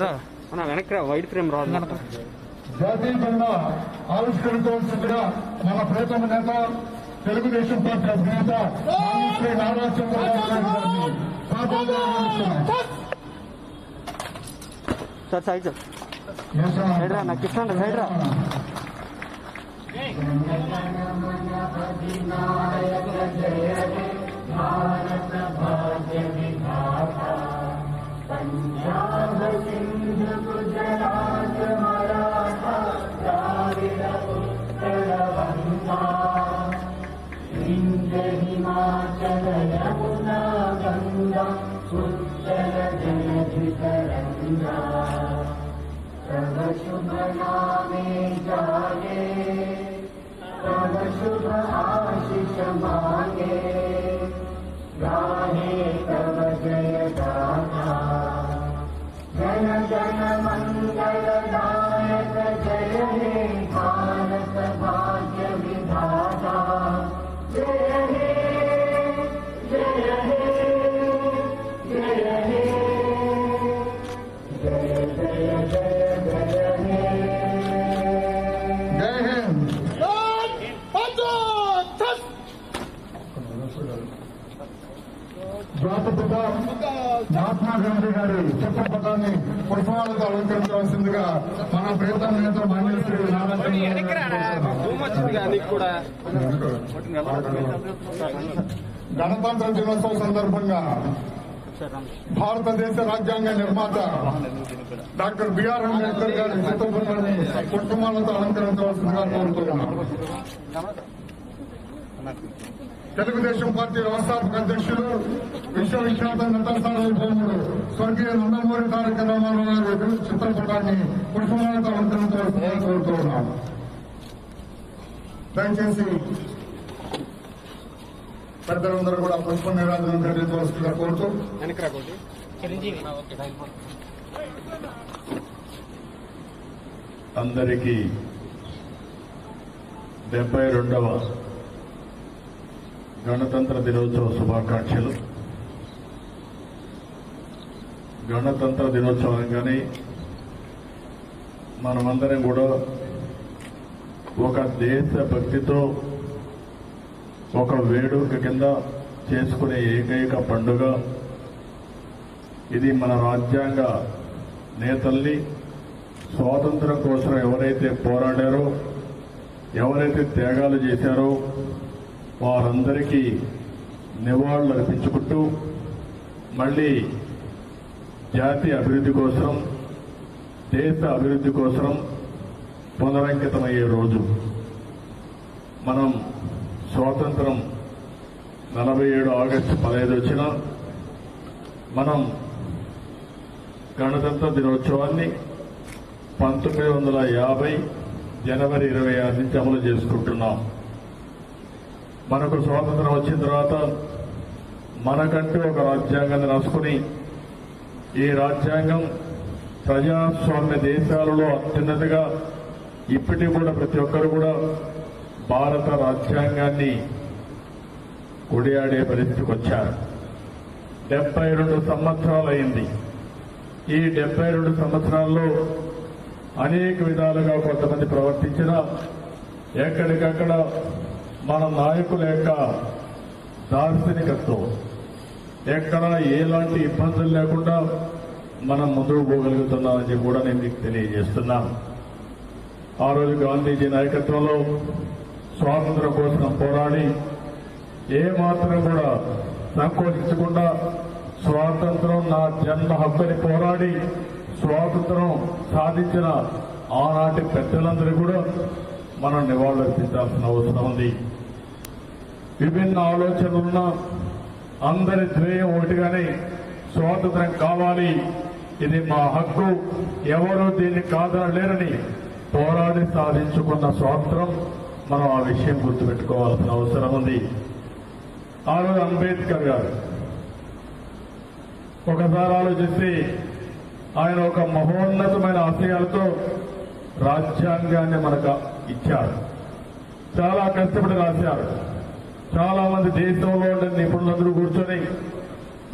వెనక్కి white frame రాదు. జాతీయ జెండా ఆవిష్కరించవలసిందిగా మన ప్రియతమ నేత తెలుగుదేశం పార్టీ అధినేత Shri Nara Chandrababu Naidu sir side side రా, నాకు ఇష్టం సైడ్ రా. पंजाब सिंध गुजरात मराठा द्राविड उत्कल बंगा विंध्य हिमाचल यमुना गंगा उत्कल जलधि तरंगा तव शुभ नामे जागे तव शुभ आशीष मांगे गाहे तव जय गाथा जन जन मंगल दायक जय हे भारत भाग्य विधाता जय हे जय हे जय हे जय जय जय जय हे जय हिंद. జాతిపిత మహాత్మా గాంధీ గారి చిత్రపటాన్ని పుష్పాలతో అలంకరించవలసిందిగా మన ప్రియతమ నేత మాన్య శ్రీ నారా గణతంత్ర దినోత్సవం సందర్భంగా భారతదేశ రాజ్యాంగ నిర్మాత డాక్టర్ బిఆర్ అంబేద్కర్ గారి చిత్రపటాన్ని పుష్పమాలతో అలంకరించవలసిందిగా కోరుతున్నాను. తెలుగుదేశం పార్టీ వ్యవస్థాపక అధ్యక్షులు విశ్వవిఖ్యాత నటసార్వభౌముడు స్వర్గీయ నందమూరి తారక రామారావు గారి చిత్రపటాన్ని పుష్పమాలతో అలంకరించవలసిందిగా కోరుతున్నాం. దయచేసి పెద్దలందరూ కూడా పుష్ప నిరాజనం జరిగించవలసిందిగా కోరుతూ అందరికీ 72వ గణతంత్ర దినోత్సవ శుభాకాంక్షలు. గణతంత్ర దినోత్సవంగానే మనమందరం కూడా ఒక దేశ భక్తితో ఒక వేడుక కింద చేసుకునే ఏకైక పండుగ ఇది. మన రాజ్యాంగ నేతల్ని స్వాతంత్రం కోసం ఎవరైతే పోరాడారో, ఎవరైతే త్యాగాలు చేశారో వారందరికీ నివాళులు అర్పించుకుంటూ మళ్ళీ జాతి అభివృద్ధి కోసం, దేశ అభివృద్ధి కోసం పునరంకితమయ్యే రోజు. మనం స్వాతంత్రం 47 ఆగస్టు 15 వచ్చిన మనం గణతంత్ర దినోత్సవాన్ని 1950 జనవరి 26 నుంచి అమలు చేసుకుంటున్నాం. మనకు స్వాతంత్రం వచ్చిన తర్వాత మనకంటూ ఒక రాజ్యాంగాన్ని రాసుకుని, ఈ రాజ్యాంగం ప్రజాస్వామ్య దేశాలలో అత్యున్నతిగా ఇప్పటికీ కూడా ప్రతి ఒక్కరు కూడా భారత రాజ్యాంగాన్ని కొడియాడే పరిస్థితికి వచ్చారు. 72 సంవత్సరాలు అయింది. ఈ 72 సంవత్సరాల్లో అనేక విధాలుగా కొంతమంది ప్రవర్తించిన ఎక్కడికక్కడ మన నాయకుల యొక్క దార్శనికత్వం ఎక్కడ ఎలాంటి ఇబ్బందులు లేకుండా మనం ముందుకు పోగలుగుతున్నామని కూడా నేను మీకు తెలియజేస్తున్నాను. ఆ రోజు గాంధీజీ నాయకత్వంలో స్వాతంత్రం కోసం పోరాడి ఏమాత్రం కూడా సంకోచించకుండా స్వాతంత్రం నా జన్మ హక్కుని పోరాడి స్వాతంత్రం సాధించిన ఆనాటి పెద్దలందరూ కూడా మనం నివాళులర్పించాల్సిన అవసరం ఉంది. విభిన్న ఆలోచనలున్న అందరి ధ్యేయం ఒకటిగానే స్వాతంత్రం కావాలి, ఇది మా హక్కు, ఎవరూ దీన్ని కాదనలేరని పోరాడి సాధించుకున్న స్వాతంత్రం మనం ఆ విషయం గుర్తుపెట్టుకోవాల్సిన అవసరం ఉంది. ఆ రోజు అంబేద్కర్ గారు ఒకసారి ఆలోచిస్తే ఆయన ఒక మహోన్నతమైన ఆశయాలతో రాజ్యాంగాన్ని మనకు ఇచ్చారు. చాలా కష్టపడి రాశారు. చాలా మంది దేశంలో ఉండే నిపుణులందరూ కూర్చొని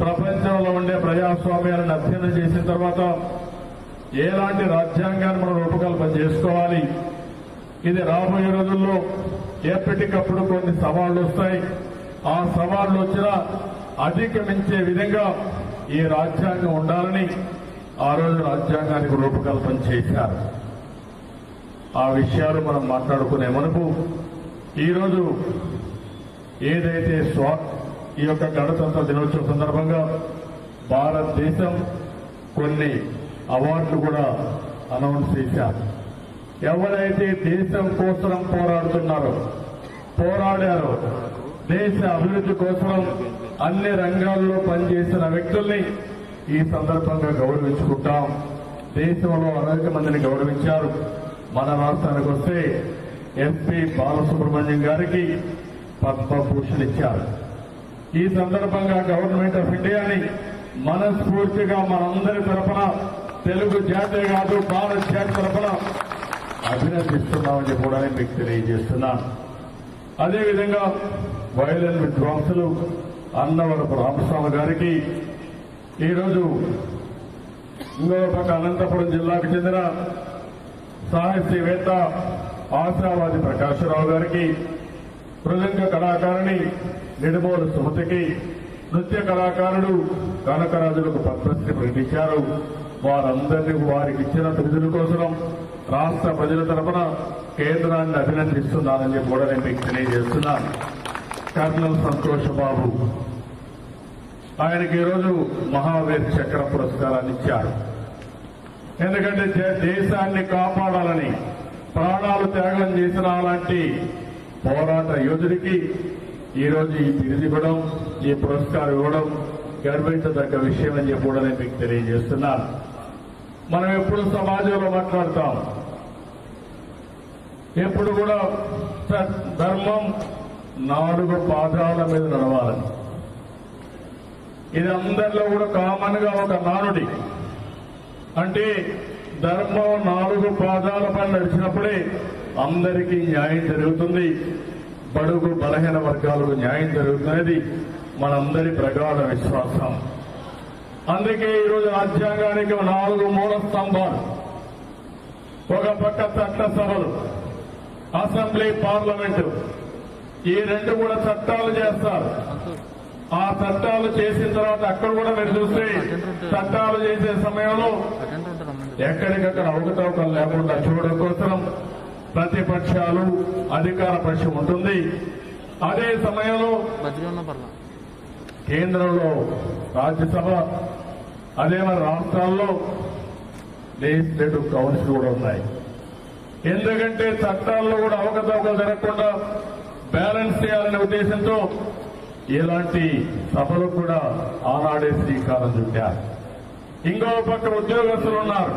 ప్రపంచంలో ఉండే ప్రజాస్వామ్యాలను అధ్యయనం చేసిన తర్వాత ఎలాంటి రాజ్యాంగాన్ని మనం రూపకల్పన చేసుకోవాలి. ఇది రాబోయే రోజుల్లో ఎప్పటికప్పుడు కొన్ని సవాళ్లు వస్తాయి. ఆ సవాళ్లు వచ్చినా అధిగమించే విధంగా ఈ రాజ్యాంగం ఉండాలని ఆ రోజు రాజ్యాంగానికి రూపకల్పన చేశారు. ఆ విషయాలు మనం మాట్లాడుకునే మనకు ఈరోజు ఏదైతే ఈ యొక్క గణతంత్ర దినోత్సవం సందర్భంగా భారతదేశం కొన్ని అవార్డులు కూడా అనౌన్స్ చేశారు. ఎవరైతే దేశం కోసం పోరాడారో దేశ అభివృద్ధి కోసం అన్ని రంగాల్లో పనిచేసిన వ్యక్తుల్ని ఈ సందర్భంగా గౌరవించుకుంటాం. దేశంలో అనేక మందిని గౌరవించారు. మన రాష్ట్రానికి వస్తే ఎస్పీ బాలసుబ్రహ్మణ్యం గారికి పద్మభూషణ్ ఇచ్చారు. ఈ సందర్భంగా గవర్నమెంట్ ఆఫ్ ఇండియాని మనస్ఫూర్తిగా మనందరి తరఫున తెలుగు జాతే కాదు భారత్ జాతి తరఫున అభినందిస్తున్నామని చెప్పడానికి మీకు తెలియజేస్తున్నాను. అదేవిధంగా వైలెన్ విద్వాంసులు అన్నవరపు రామస్వామి గారికి ఈరోజు ఇంకో పక్క అనంతపురం జిల్లాకు చెందిన సాహిత్యవేత్త ఆశావాది ప్రకాశరావు గారికి, మృదంగ కళాకారిణి నిడుమోలు సుమతికి, నృత్య కళాకారుడు కనకరాజులకు పద్మశ్రీ ప్రకటించారు. వారందరినీ వారికి ఇచ్చిన బిరుదుల కోసం రాష్ట్ర ప్రజల తరఫున కేంద్రాన్ని అభినందిస్తున్నానని చెప్పి కూడా నేను మీకు తెలియజేస్తున్నాను. కర్నల్ సంతోష్ బాబు ఆయనకి ఈరోజు మహావీర్ చక్ర పురస్కారాన్ని ఇచ్చారు. ఎందుకంటే దేశాన్ని కాపాడాలని ప్రాణాలు త్యాగం చేసిన అలాంటి పోరాట యోధుడికి ఈరోజు ఈ బిరుదు ఇవ్వడం, ఈ పురస్కారం ఇవ్వడం గర్వించదగ్గ విషయం అని చెప్పి కూడా నేను మీకు తెలియజేస్తున్నాను. మనం ఎప్పుడు సమాజంలో మాట్లాడతాం, ఎప్పుడు కూడా ధర్మం 4 పాదాల మీద నడవాలని. ఇది అందరిలో కూడా కామన్ గా ఒక నానుడి. అంటే ధర్మం 4 పాదాలపై నడిచినప్పుడే అందరికీ న్యాయం జరుగుతుంది, బడుగు బలహీన వర్గాలకు న్యాయం జరుగుతున్నది మనందరి ప్రగాఢ విశ్వాసం. అందుకే ఈరోజు రాజ్యాంగానికి 4 మూల స్తంభాలు. ఒక పక్క చట్టసభలు, అసెంబ్లీ, పార్లమెంటు, ఈ 2 కూడా చట్టాలు చేస్తారు. ఆ చట్టాలు చేసిన తర్వాత అక్కడ కూడా మీరు చూస్తే చట్టాలు చేసే సమయంలో ఎక్కడికక్కడ అవకతవకలు లేకుండా చూడడం కోసం ప్రతిపక్షాలు, అధికార పక్షం ఉంటుంది. అదే సమయంలో కేంద్రంలో రాజ్యసభ, అదే మన రాష్ట్రాల్లో లెజిస్లేటివ్ కౌన్సిల్ కూడా ఉన్నాయి. ఎందుకంటే చట్టాల్లో కూడా అవకతవకలు జరగకుండా బ్యాలెన్స్ చేయాలనే ఉద్దేశంతో ఇలాంటి సభలు కూడా ఆనాడే శ్రీకారం చుట్టారు. ఇంకో పక్క ఉద్యోగస్తులు ఉన్నారు.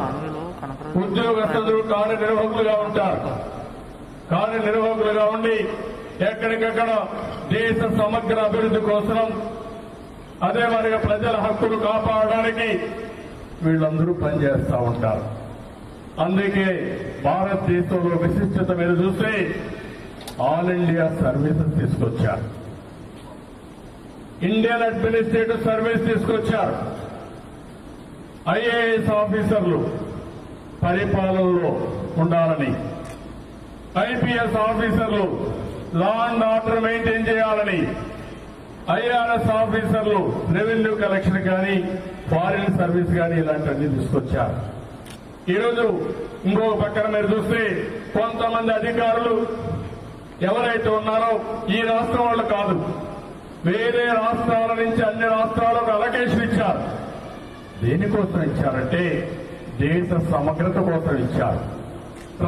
ఉద్యోగస్తులు కార్యనిర్వాహకులుగా ఉంటారు. కార్యనిర్వాహకులుగా ఉండి ఎక్కడికక్కడ దేశ సమగ్ర అభివృద్ధి కోసం, అదే మరిగా ప్రజల హక్కులు కాపాడడానికి వీళ్ళందరూ పనిచేస్తూ ఉంటారు. అందుకే భారతదేశంలో విశిష్టత మీరు చూస్తే ఆల్ ఇండియా సర్వీసెస్ తీసుకొచ్చారు, ఇండియన్ అడ్మినిస్ట్రేటివ్ సర్వీస్ తీసుకొచ్చారు. ఐఏఎస్ ఆఫీసర్లు పరిపాలనలో ఉండాలని, ఐపీఎస్ ఆఫీసర్లు లా అండ్ ఆర్డర్ మెయింటైన్ చేయాలని, ఐఆర్ఎస్ ఆఫీసర్లు రెవెన్యూ కలెక్షన్ కానీ ఫారిన్ సర్వీస్ కానీ ఇలాంటివన్నీ తీసుకొచ్చారు. ఈరోజు ఇంకో పక్కన మీరు చూస్తే కొంతమంది అధికారులు ఎవరైతే ఉన్నారో ఈ రాష్ట్రం వాళ్ళు కాదు, వేరే రాష్ట్రాల నుంచి అన్ని రాష్ట్రాలకు అలొకేషన్ ఇచ్చారు. దేనికోసం ఇచ్చారంటే దేశ సమగ్రత కోసం ఇచ్చారు.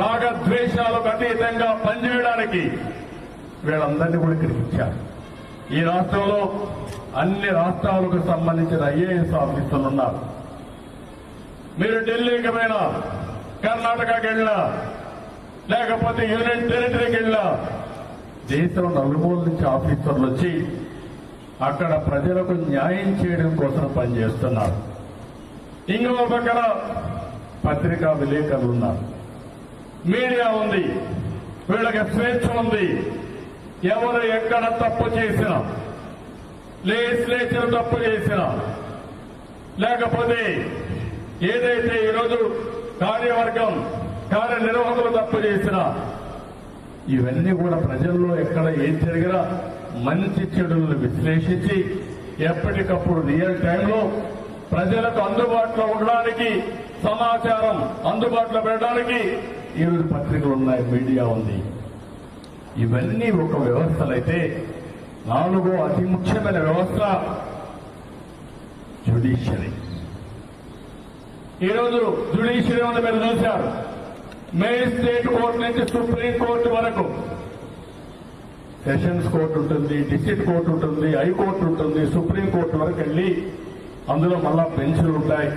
రాగద్వేషాలకు అతీతంగా పనిచేయడానికి వీళ్ళందరినీ కూడా ఇక్కడికి ఇచ్చారు. ఈ రాష్ట్రంలో అన్ని రాష్ట్రాలకు సంబంధించిన ఐఏఎస్ ఆఫీసర్లు ఉన్నారు. మీరు ఢిల్లీకి పోయినా, కర్ణాటకకి వెళ్ళినా, లేకపోతే యూనియన్ టెరిటరీకి వెళ్ళినా దేశం నలుమూల నుంచి ఆఫీసర్లు వచ్చి అక్కడ ప్రజలకు న్యాయం చేయడం కోసం పనిచేస్తున్నారు. ఇంకో పక్కన పత్రికా విలేకరులు ఉన్నారు, మీడియా ఉంది, వీళ్ళకి స్వేచ్ఛ ఉంది. ఎవరు ఎక్కడ తప్పు చేసినా, లెజిస్లేచర్ తప్పు చేసినా, లేకపోతే ఏదైతే ఈరోజు కార్యవర్గం కార్యనిర్వాహకులు తప్పు చేసిన ఇవన్నీ కూడా ప్రజల్లో ఎక్కడ ఏం జరిగినా మంచి చెడులను విశ్లేషించి ఎప్పటికప్పుడు రియల్ టైంలో ప్రజలకు అందుబాటులో ఉండడానికి సమాచారం అందుబాటులో పెట్టడానికి ఈరోజు పత్రికలు ఉన్నాయి, మీడియా ఉంది. ఇవన్నీ ఒక వ్యవస్థలైతే నాలుగో అతి ముఖ్యమైన వ్యవస్థ జ్యుడిషియరీ. ఈరోజు జ్యుడిషియరీ ఉంది, మీరు చూశారు. మేజిస్ట్రేట్ కోర్టు నుంచి సుప్రీం కోర్టు వరకు సెషన్స్ కోర్టు ఉంటుంది, డిస్ట్రిక్ట్ కోర్టు ఉంటుంది, హైకోర్టు ఉంటుంది, సుప్రీం కోర్టు వరకు వెళ్ళి అందులో మళ్ళా బెంచ్లు ఉంటాయి.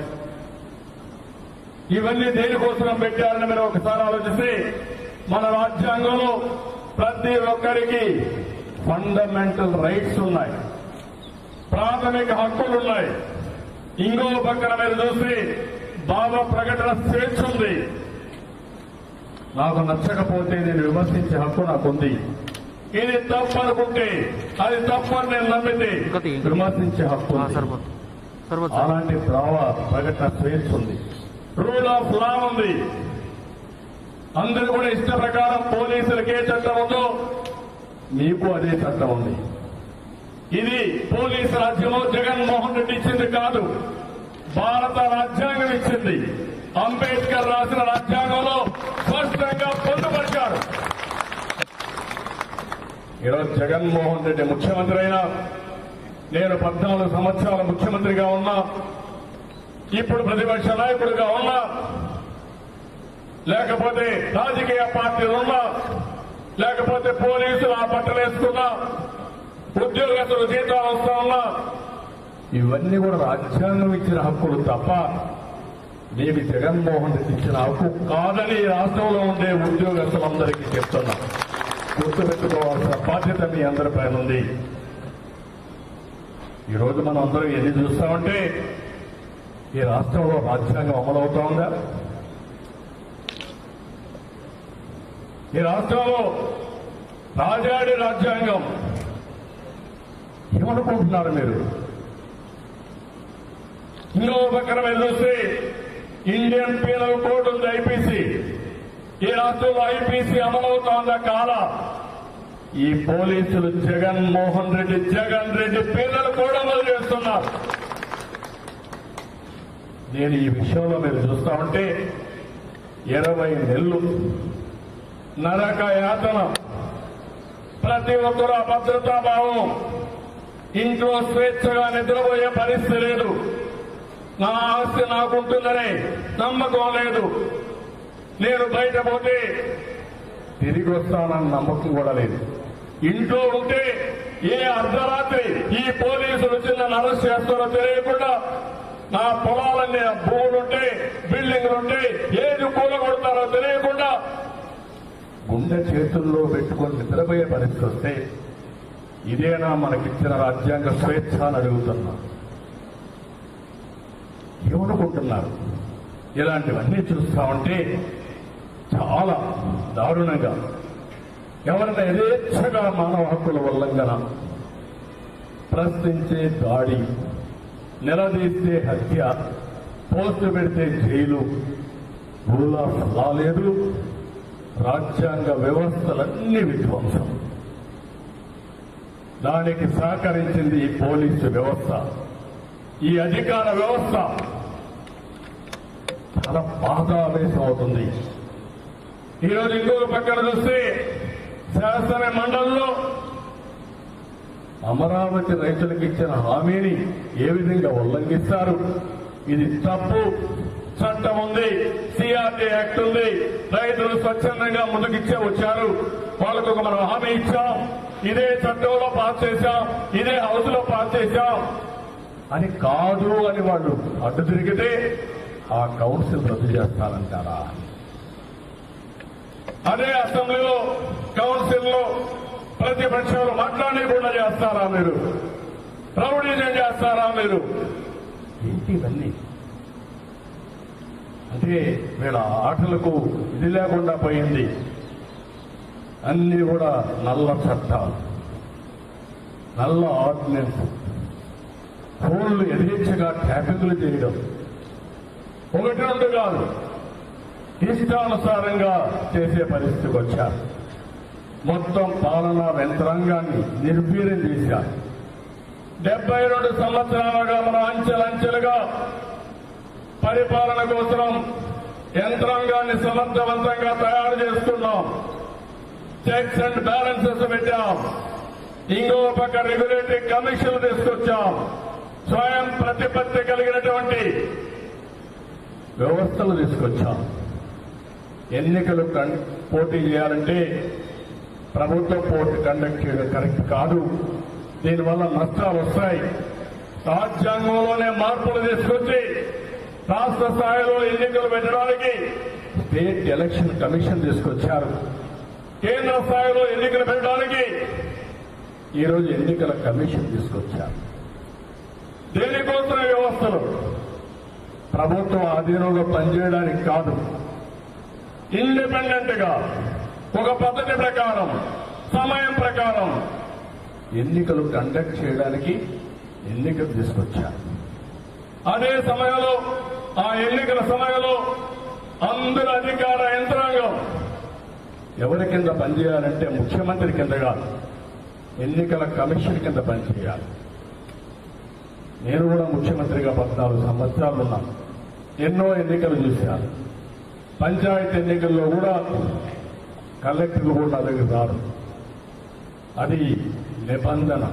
ఇవన్నీ దేనికోసం పెట్టారని మీరు ఒకసారి ఆలోచిస్తే మన రాజ్యాంగంలో ప్రతి ఒక్కరికి ఫండమెంటల్ రైట్స్ ఉన్నాయి, ప్రాథమిక హక్కులున్నాయి. ఇంకో పక్కన మీరు చూస్తే భావ ప్రకటన స్వేచ్ఛ ఉంది. నాకు నచ్చకపోతే నేను విమర్శించే హక్కు నాకుంది. ఇది తప్పు అనుకుంటే అది తప్పు అని నేను నమ్మితే విమర్శించే హక్కు ఉంది. అలాంటి భావ ప్రకటన స్వేచ్ఛ ఉంది. రూల్ ఆఫ్ లా ఉంది. అందరూ కూడా ఇష్ట ప్రకారం పోలీసులకు ఏ చట్టం ఉందో మీకు అదే చట్టం ఉంది. ఇది పోలీసు రాజ్యంలో జగన్మోహన్ రెడ్డి ఇచ్చింది కాదు, భారత రాజ్యాంగం ఇచ్చింది. అంబేద్కర్ రాసిన రాజ్యాంగంలో స్పష్టంగా పొందుపరిచారు. ఈరోజు జగన్మోహన్ రెడ్డి ముఖ్యమంత్రి అయినా, నేను 14 సంవత్సరాల ముఖ్యమంత్రిగా ఉన్నా, ఇప్పుడు ప్రతిపక్ష నాయకుడిగా ఉన్నా, లేకపోతే రాజకీయ పార్టీలు ఉన్నా, లేకపోతే పోలీసులు ఆ బట్టలేసుకున్నా, ఉద్యోగస్తులు జీతాలు వస్తా ఉన్నా, ఇవన్నీ కూడా రాజ్యాంగం ఇచ్చిన హక్కులు తప్ప మీకు జగన్మోహన్ రెడ్డి ఇచ్చిన హక్కు కాదని రాష్ట్రంలో ఉండే ఉద్యోగస్తులందరికీ చెప్తున్నా. గుర్తుపెట్టుకోవాల్సిన బాధ్యత మీ అందరిపైన ఉంది. ఈరోజు మనం అందరం ఎన్ని చూస్తామంటే ఈ రాష్ట్రంలో రాజ్యాంగం అమలవుతా ఉందా? ఈ రాష్ట్రంలో రాజాడి రాజ్యాంగం ఏమనుకుంటున్నారు మీరు? ఇంకో పక్కన చూస్తే ఇండియన్ పీనల్ కోడ్ ఉంది, ఐపీసీ. ఈ రాష్ట్రంలో ఐపీసీ అమలవుతోందా కాదా? ఈ పోలీసులు జగన్ రెడ్డి పీనల్ కోడ్ అమలు చేస్తున్నారు. నేను ఈ విషయంలో మీరు చూస్తా ఉంటే 20 నెలలు నరక యాతన, ప్రతి ఒక్కరూ అభద్రతా భావం, ఇంట్లో స్వేచ్ఛగా నిద్రపోయే పరిస్థితి లేదు. నా ఆస్తి నాకుంటుందనే నమ్మకం లేదు. నేను బయట పోతే తిరిగి వస్తానన్న నమ్మకం కూడా లేదు. ఇంట్లో ఉంటే ఏ అర్ధరాత్రి ఈ పోలీసులు చిన్న అరెస్ట్ చేస్తారో తెలియకుండా నా పొలాలన్నీ భూములుంటే బిల్డింగ్లుంటే ఏది కూలగొడతారో తెలియకుండా గుండె చేతుల్లో పెట్టుకొని నిద్రపోయే పరిస్థితి వస్తే ఇదేనా మనకిచ్చిన రాజ్యాంగ స్వేచ్ఛ అని అడుగుతున్నా. ఏమనుకుంటున్నారు? ఇలాంటివన్నీ చూస్తా ఉంటే చాలా దారుణంగా ఎవరైనా యథేచ్ఛగా మానవ హక్కుల ఉల్లంఘన, ప్రశ్నించే దాడి, నిలదీస్తే హత్య, పోస్టు పెడితే జైలు, రూల్ ఆఫ్ లా లేదు, రాజ్యాంగ వ్యవస్థలన్నీ విధ్వంసం. దానికి సహకరించింది ఈ పోలీసు వ్యవస్థ, ఈ అధికార వ్యవస్థ. చాలా బాధావేశం అవుతుంది. ఈరోజు ఇంకొక పక్కన చూస్తే శాసన మండలిలో అమరావతి రైతులకు ఇచ్చిన హామీని ఏ విధంగా ఉల్లంఘిస్తారు? ఇది తప్పు. చట్టం ఉంది, సిఆర్టీ యాక్ట్ ఉంది, రైతులు స్వచ్ఛందంగా ముందుకిచ్చే వచ్చారు. వాళ్ళకు ఒక మనం హామీ ఇచ్చాం, ఇదే చట్టంలో పాస్ చేశాం, ఇదే హౌస్ లో పాస్ చేశాం అని కాదు అని వాళ్ళు అడ్డు తిరిగితే ఆ కౌన్సిల్ రద్దు చేస్తారంటారా? అదే అసెంబ్లీలో కౌన్సిల్లో ప్రతిపక్షాలు మాట్లాడకుండా చేస్తారా మీరు? రౌడీజం చేస్తారా మీరు? ఏంటి ఇవన్నీ? అంటే వీళ్ళ ఆటలకు ఇది లేకుండా పోయింది. అన్ని కూడా నల్ల చట్టాలు, నల్ల ఆర్డినెన్స్, ఫోన్లు యథేచ్ఛగా ట్యాపింగ్లు చేయడం, 1 2 కాదు, ఇష్టానుసారంగా చేసే పరిస్థితికి వచ్చారు. మొత్తం పాలనా యంత్రాంగాన్ని నిర్వీర్యం చేశారు. 72 సంవత్సరాలుగా మనం అంచెలంచెలుగా పరిపాలన కోసం యంత్రాంగాన్ని సమర్థవంతంగా తయారు చేసుకున్నాం. చెక్స్ అండ్ బ్యాలెన్సెస్ పెట్టాం. ఇంకో పక్క రెగ్యులేటరీ కమిషన్లు తీసుకొచ్చాం. స్వయం ప్రతిపత్తి కలిగినటువంటి వ్యవస్థలు తీసుకొచ్చాం. ఎన్నికలు పోటీ చేయాలంటే ప్రభుత్వ పోటీ కండక్ట్ చేయడం కరెక్ట్ కాదు. దీనివల్ల నష్టాలు వస్తాయి. రాజ్యాంగంలోనే మార్పులు తీసుకొచ్చి రాష్ట్ర స్థాయిలో ఎన్నికలు పెట్టడానికి స్టేట్ ఎలక్షన్ కమిషన్ తీసుకొచ్చారు. కేంద్ర స్థాయిలో ఎన్నికలు పెట్టడానికి ఈరోజు ఎన్నికల కమిషన్ తీసుకొచ్చారు. దేనికోసం వ్యవస్థలు ప్రభుత్వం ఆధీనంలో పనిచేయడానికి కాదు, ఇండిపెండెంట్ గా ఒక పద్ధతి ప్రకారం సమయం ప్రకారం ఎన్నికలు కండక్ట్ చేయడానికి ఎన్నికలు తీసుకొచ్చారు. అదే సమయంలో ఆ ఎన్నికల సమయంలో అందరు అధికార యంత్రాంగం ఎవరి కింద పనిచేయాలంటే ముఖ్యమంత్రి కింద కాదు, ఎన్నికల కమిషన్ కింద పనిచేయాలి. నేను కూడా ముఖ్యమంత్రిగా 14 సంవత్సరాలు ఉన్నాను. ఎన్నో ఎన్నికలు చూశాను. పంచాయతీ ఎన్నికల్లో కూడా కలెక్టర్లు కూడా నా దగ్గర రారు. అది నిబంధన.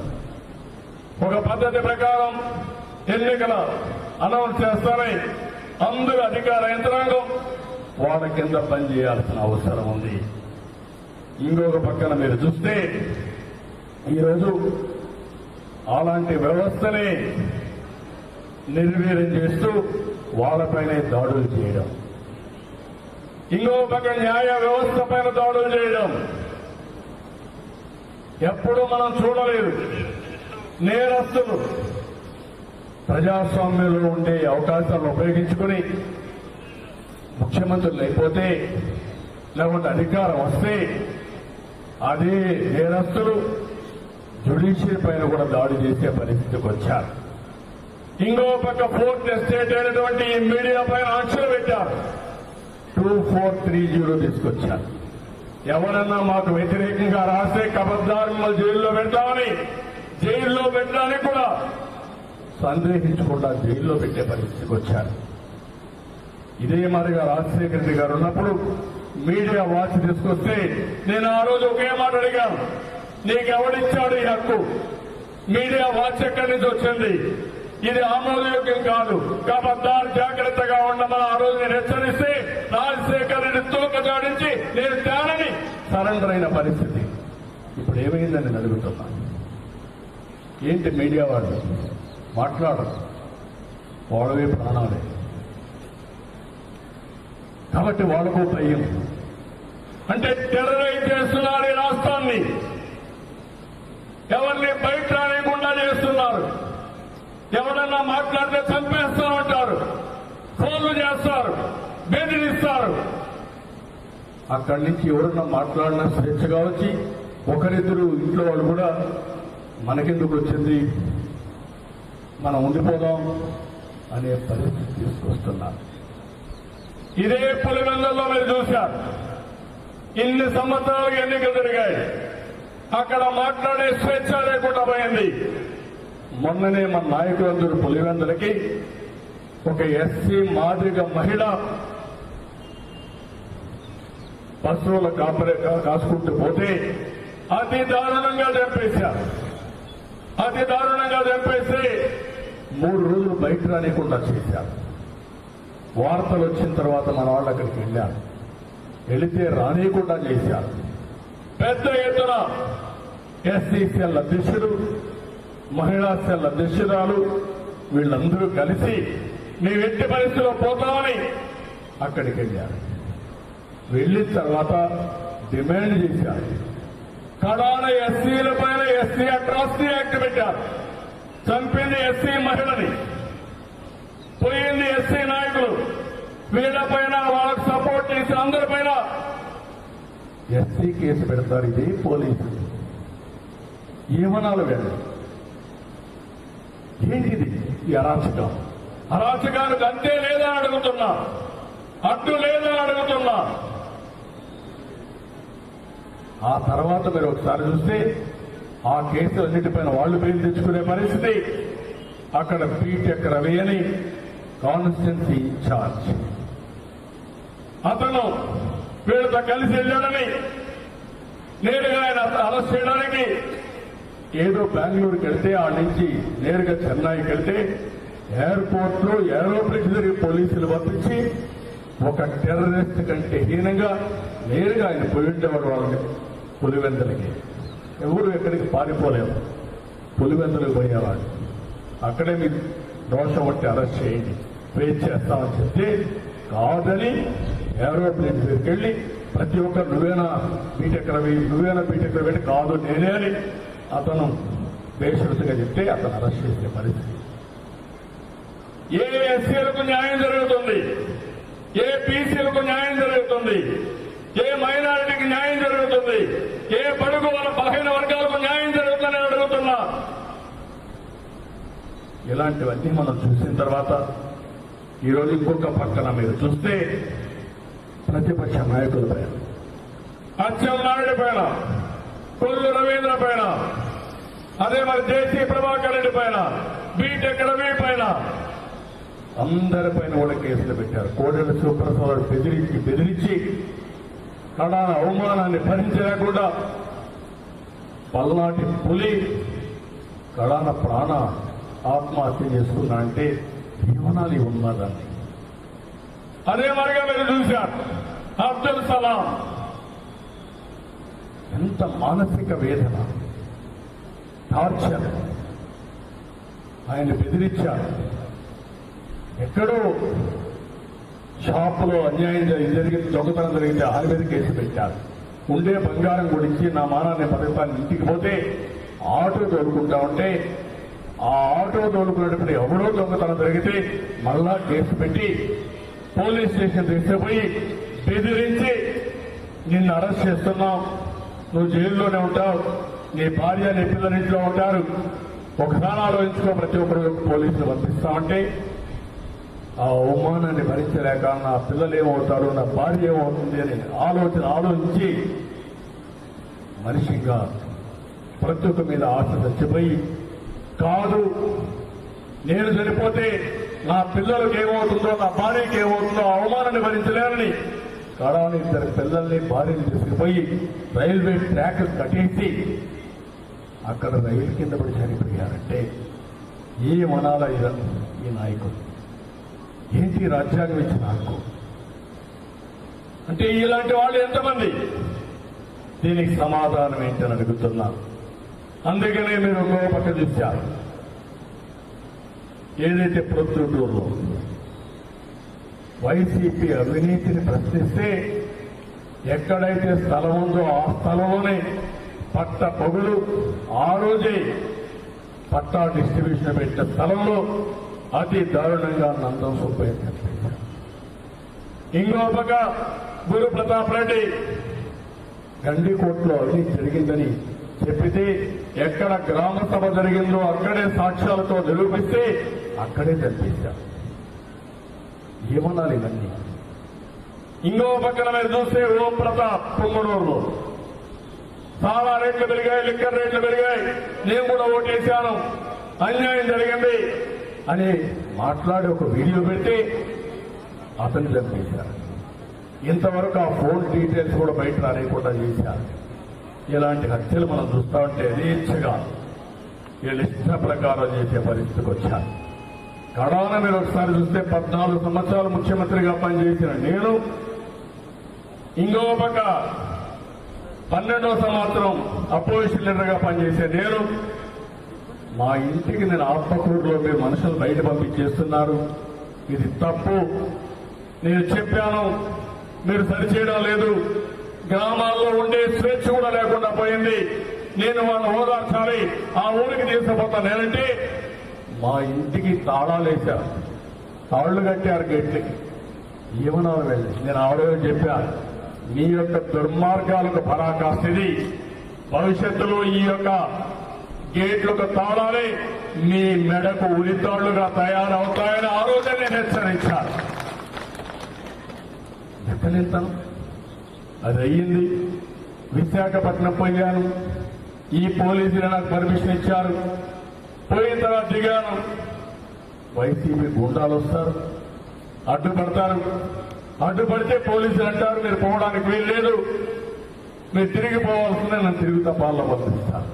ఒక పద్ధతి ప్రకారం ఎన్నికల అనౌన్స్ చేస్తారని అందరూ అధికార యంత్రాంగం వాళ్ళ కింద పనిచేయాల్సిన అవసరం ఉంది. ఇంకొక పక్కన మీరు చూస్తే ఈరోజు అలాంటి వ్యవస్థని నిర్వీర్యం చేస్తూ వాళ్ళపైనే దాడులు చేయడం, ఇంకో పక్క న్యాయ వ్యవస్థ పైన దాడులు చేయడం ఎప్పుడూ మనం చూడలేదు. నేరస్తులు ప్రజాస్వామ్యంలో ఉండే అవకాశాలను ఉపయోగించుకుని ముఖ్యమంత్రులు అయిపోతే లేకుంటే అధికారం వస్తే అదే నేరస్తులు జ్యుడిషియరీ పైన కూడా దాడి చేసే పరిస్థితికి వచ్చారు. ఇంకో పక్క ఫోర్త్ ఎస్టేట్ అయినటువంటి ఈ మీడియా పైన ఆంక్షలు పెట్టారు. 2430 తీసుకొచ్చారు. ఎవరన్నా మాకు వ్యతిరేకంగా రాస్తే కబద్దారు మిమ్మల్ని జైల్లో పెట్టామని, జైల్లో పెట్టడానికి కూడా సందేహించకుండా జైల్లో పెట్టే పరిస్థితికి వచ్చారు. ఇదే మరిగా రాజశేఖర రెడ్డి గారు ఉన్నప్పుడు మీడియా వాచ్ తీసుకొస్తే నేను ఆ రోజు ఒకే మాట అడిగాను, నీకెవడిచ్చాడు ఈ హక్కు? మీడియా వాచ్ ఎక్కడి నుంచి వచ్చింది? ఇది ఆమోదయోగ్యం కాదు. కబద్దారు జాగ్రత్తగా ఉండమని ఆ రోజు నేను హెచ్చరిస్తే రాజశేఖర రెడ్డి తోక జాడించి నేను తేనని సరెండర్ అయిన పరిస్థితి. ఇప్పుడు ఏమైందని నేను అడుగుతున్నాను. ఏంటి మీడియా వాళ్ళు మాట్లాడరు, వాళ్ళవే ప్రాణాలే. కాబట్టి వాళ్ళకు భయం. అంటే టెర్రరైజ్ చేస్తున్నారు ఈ రాష్ట్రాన్ని. ఎవరిని బయట రానికుండా చేస్తున్నారు. ఎవరన్నా మాట్లాడితే చంపేస్తామంటారు, ఫోన్లు చేస్తారు, బెదిరిస్తారు. అక్కడి నుంచి ఎవరన్నా మాట్లాడినా స్వేచ్ఛగా వచ్చి ఒకరిద్దరు ఇంట్లో వాళ్ళు కూడా మనకెందుకు వచ్చింది, మనం ఉండిపోదాం అనే పరిస్థితి తీసుకొస్తున్నారు. ఇదే పులివెందుల్లో మీరు చూశారు. ఇన్ని సంవత్సరాలుగా ఎన్నికలు జరిగాయి. అక్కడ మాట్లాడే స్వేచ్ఛ లేకుండా పోయింది. మొన్ననే మన నాయకులందరూ పులివెందులకి ఒక ఎస్సీ మాదిరిగా మహిళ పశువుల కాసుకుంటూ పోతే అతి దారుణంగా చంపేశారు. అతి దారుణంగా చంపేసి 3 రోజులు బయట రానికుండా చేశారు. వార్తలు వచ్చిన తర్వాత మన వాళ్ళు అక్కడికి వెళ్ళారు. వెళితే రానియకుండా చేశారు. పెద్ద ఎత్తున ఎస్సీ సెల్ అధ్యక్షుడు, మహిళా సెల్ అధ్యక్షురాలు వీళ్ళందరూ కలిసి మేము ఎట్టి పరిస్థితిలో పోతామని అక్కడికి వెళ్ళారు. వెళ్ళిన తర్వాత డిమాండ్ చేశారు. కడాన ఎస్సీల పైన ఎస్సీ అట్రాసిటీ యాక్ట్ పెట్టారు. చంపింది ఎస్సీ మహిళని, పోయింది ఎస్సీ నాయకులు. వీళ్ళపైన వాళ్ళకు సపోర్ట్ చేసిన అందరిపైన ఎస్సీ కేసు పెడతారు. ఇది పోలీసు ఏమనాలి వేళ? ఏంటిది ఈ అరాచకం? అరాచకానికి అంతే లేదా అడుగుతున్నా, అడ్డు లేదా అడుగుతున్నా. వల్ల ఆ తర్వాత మీరు ఒకసారి చూస్తే ఆ కేసులన్నిటిపైన వాళ్ళు బెయిల్ తెచ్చుకునే పరిస్థితి. అక్కడ బీటెక్ రవి అని కాన్స్టిట్యున్సీ ఇన్ఛార్జ్ అతను వీళ్ళతో కలిసి వెళ్ళాడని నేరుగా ఆయన అరెస్ట్ చేయడానికి ఏదో బెంగళూరుకి వెళ్తే ఆ నుంచి నేరుగా చెన్నైకి వెళ్తే ఎయిర్పోర్ట్ లో ఏరోప్లేన్ తిరిగి పోలీసులు పంపించి ఒక టెర్రరిస్ట్ కంటే హీనంగా నేరుగా ఆయన పోయిండేవాడు వాళ్ళని పులివెందులకి. ఎవరు ఎక్కడికి పారిపోలేరు, పులివెందులకు పోయేవాడు. అక్కడే మీరు దోషం బట్టి అరెస్ట్ చేయండి, ఫేస్ చేస్తామని చెప్తే కాదని ఏరోప్లేన్ దగ్గరికి వెళ్ళి ప్రతి ఒక్కరు నువ్వేనా బీటెక్ రవి, నువ్వేనా బీటెక్ రవి అంటే కాదు నేనే అని అతను బేషరతుగా చెప్తే అతను అరెస్ట్ చేసే పరిస్థితి. ఏ ఎస్సీలకు న్యాయం జరుగుతుంది, ఏ బీసీలకు న్యాయం జరుగుతుంది, ఏ మైనారిటీకి న్యాయం జరుగుతుంది, ఏ బడుగు బలహీన వర్గాలకు న్యాయం జరుగుతుందని అడుగుతున్నా. ఇలాంటివన్నీ మనం చూసిన తర్వాత ఈరోజు ఇంకొక పక్కన మీరు చూస్తే ప్రతిపక్ష నాయకుల పైన, అచ్చెన్నాయుడు పైన, కొల్లు రవీంద్ర పైన, అదే మరి జేసీ ప్రభాకర్ రెడ్డి పైన, బీటెక్ రవి పైన అందరిపైన కూడా కేసులు పెట్టారు. కోడెల శివప్రసాద్ బెదిరించి కడాన అవమానాన్ని భరించలేకుండా పల్నాటి పులి కడాన ప్రాణ ఆత్మహత్య చేసుకున్నా అంటే జీవనాలు ఉన్నదాన్ని. అదే మరిగా మీరు చూశారు అబ్దుల్ సలాం ఎంత మానసిక వేదన, టార్చర్, ఆయన బెదిరించారు. ఎక్కడో షాపులో అన్యాయం జరిగింది, దొంగతనం జరిగితే ఆయన మీద కేసు పెట్టారు. ఉండే బంగారం గురించి నా మానాన్ని పథకాన్ని ఇంటికి పోతే ఆటో తోలుకుంటా ఉంటే ఆ ఆటో తోలుకునేటప్పుడు ఎవడో దొంగతనం జరిగితే మళ్ళా కేసు పెట్టి పోలీస్ స్టేషన్ తీసుకుపోయి బెదిరించి నిన్ను అరెస్ట్ చేస్తున్నాం, నువ్వు జైల్లోనే ఉంటావు, నీ భార్య నీ పిల్లల ఇంట్లో ఉంటారు, ఒకసారి ఆలోచించుకో ప్రతి ఒక్కరు పోలీసులు పంపిస్తామంటే ఆ అవమానాన్ని భరించలేక నా పిల్లలు ఏమవుతారు, నా భార్య ఏమవుతుంది అని ఆలోచించి మనిషిగా ప్రతి ఒక్క మీద ఆశ చచ్చిపోయి కాదు నేను చనిపోతే నా పిల్లలకు ఏమవుతుందో, నా భార్యకి ఏమవుతుందో అవమానాన్ని భరించలేరని కడాని ఇద్దరు పిల్లల్ని భార్యని తీసుకుపోయి రైల్వే ట్రాక్ కట్టేసి అక్కడ రైలు కింద పడి చనిపోయారంటే ఏమనాలా ఈ నాయకుడు? ఏంటి రాజ్యాంగం ఇచ్చిన హక్కు అంటే? ఇలాంటి వాళ్ళు ఎంతమంది? దీనికి సమాధానం ఏంటని అడుగుతున్నా. అందుకనే మీరు ఇంకో పక్క చూశారు, ఏదైతే ప్రొద్దుటూరులో వైసీపీ అవినీతిని ప్రశ్నిస్తే ఎక్కడైతే స్థలం ఉందో ఆ స్థలంలోనే పట్ట పొగులు ఆ రోజే పట్టా డిస్ట్రిబ్యూషన్ పెట్టిన స్థలంలో అతి దారుణంగా నందం సుబ్బయ్య చంపేశారు. ఇంకో పక్క గురు ప్రతాప్ రెడ్డి గండికోట్లో అవినీతి జరిగిందని చెప్పితే ఎక్కడ గ్రామ సభ జరిగిందో అక్కడే సాక్ష్యాలతో నిరూపిస్తే అక్కడే చంపేశారు. ఏమనాలి ఇవన్నీ? ఇంకో పక్కన మీరు చూస్తే ఓం ప్రతాప్ పొంగనూరులో చాలా రేట్లు పెరిగాయి, లిక్కర్ రేట్లు పెరిగాయి, నేను కూడా ఓటేశాను, అన్యాయం జరిగింది అని మాట్లాడి ఒక వీడియో పెడితే అతన్ని చంపేశారు. ఇంతవరకు ఆ ఫోన్ డీటెయిల్స్ కూడా బయట రానియకుండా చేశారు. ఇలాంటి హత్యలు మనం చూస్తా ఉంటే యథేచ్ఛగా వీళ్ళు ఇష్ట ప్రకారం చేసే పరిస్థితికి వచ్చారు. కడాన మీరు ఒకసారి చూస్తే 14 సంవత్సరాలు ముఖ్యమంత్రిగా పనిచేసిన నేను, ఇంకో పక్క 12వ సంవత్సరం అపోజిషన్ లీడర్గా పనిచేసే నేను, మా ఇంటికి నేను ఆత్మకూరులో మీరు మనుషులు బయట పంపించేస్తున్నారు, ఇది తప్పు, నేను చెప్పాను, మీరు సరిచేయడం లేదు, గ్రామాల్లో ఉండే స్వేచ్ఛ కూడా లేకుండా పోయింది, నేను వాళ్ళ ఓదార్చాలి, ఆ ఊరికి తీసుకుపోతాను నేనంటే మా ఇంటికి తాళాలేశారు, తాళ్లు కట్టారు గేట్లకి. ఏమన్నా వెళ్ళి నేను ఆవిడ చెప్పాను, మీ యొక్క దుర్మార్గాలకు పరాకాష్టిది, భవిష్యత్తులో ఈ యొక్క గేట్లకు తాళాలే మీ మెడకు ఉరితాళ్లుగా తయారవుతాయని ఆ రోజే నేను హెచ్చరించాను. ఎక్కడ వెళ్తాను? అది అయ్యింది. విశాఖపట్నం పోయాను. ఈ పోలీసులు నాకు పర్మిషన్ ఇచ్చారు. పోయిన తర్వాత దిగాను. వైసీపీ గుండాలు వస్తారు, అడ్డుపడతారు. అడ్డుపడితే పోలీసులు అంటారు మీరు పోవడానికి వీల్లేదు, మీరు తిరిగిపోవాల్సిందే. నన్ను తిరుగుతా పాలన పంపిస్తారు.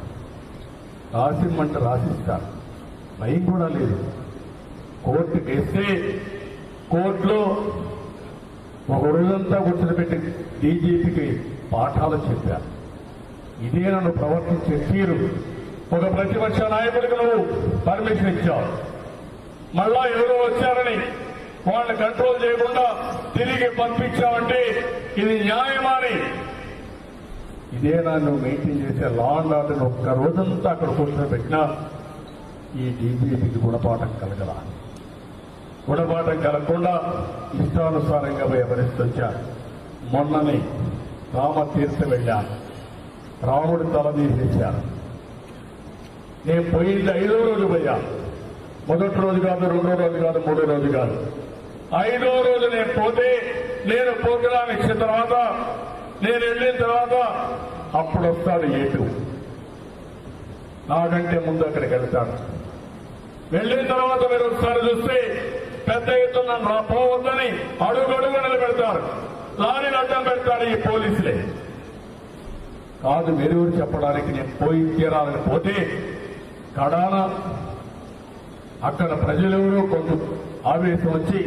రాసిమ్మంటే రాసిస్తారు. భయం కూడా లేదు. కోర్టుకి వేస్తే కోర్టులో ఒక రోజంతా కూర్చోబెట్టి డీజీపీకి పాఠాలు చెప్పారు. ఇదే నన్ను ప్రవర్తించే తీరు. ఒక ప్రతిపక్ష నాయకుడికి నువ్వు పర్మిషన్ ఇచ్చావు, మళ్ళా ఎవరో వచ్చారని వాళ్ళని కంట్రోల్ చేయకుండా తిరిగి పంపించావంటే ఇది న్యాయమాని. ఇదే నన్ను మెయింటైన్ చేసే లా అండ్ ఆర్డర్ ఒక్క రోజంతా అక్కడ కూర్చోబెట్టినా ఈ డీజీపీకి గుణపాఠం కలగలా. గుణపాఠం కలగకుండా ఇష్టానుసారంగా వ్యవహరిస్తొచ్చారు. మొన్నని రామతీర్థ వెళ్ళాను. రాముడి తల తీసేశారు. నేను పోయింది 5వ రోజు పోయా. మొదటి రోజు కాదు, 2వ రోజు కాదు, 3వ రోజు కాదు, 5వ రోజు నేను పోతే, నేను ప్రోగ్రాం ఇచ్చిన తర్వాత, నేను వెళ్ళిన తర్వాత అప్పుడు వస్తాడు ఏటు. నాకంటే ముందు అక్కడికి వెళ్తాడు. వెళ్ళిన తర్వాత మీరు ఒకసారి చూస్తే పెద్ద ఎత్తున నన్ను పోవద్దని అడుగడుగు నిలబెడతారు. లారీని అడ్డం పెడతాడు ఈ పోలీసులే. కాదు మెరుగురు చెప్పడానికి నేను పోయి తీరాలని పోతే కడాన అక్కడ ప్రజలెవరూ కొంత ఆవేశం వచ్చి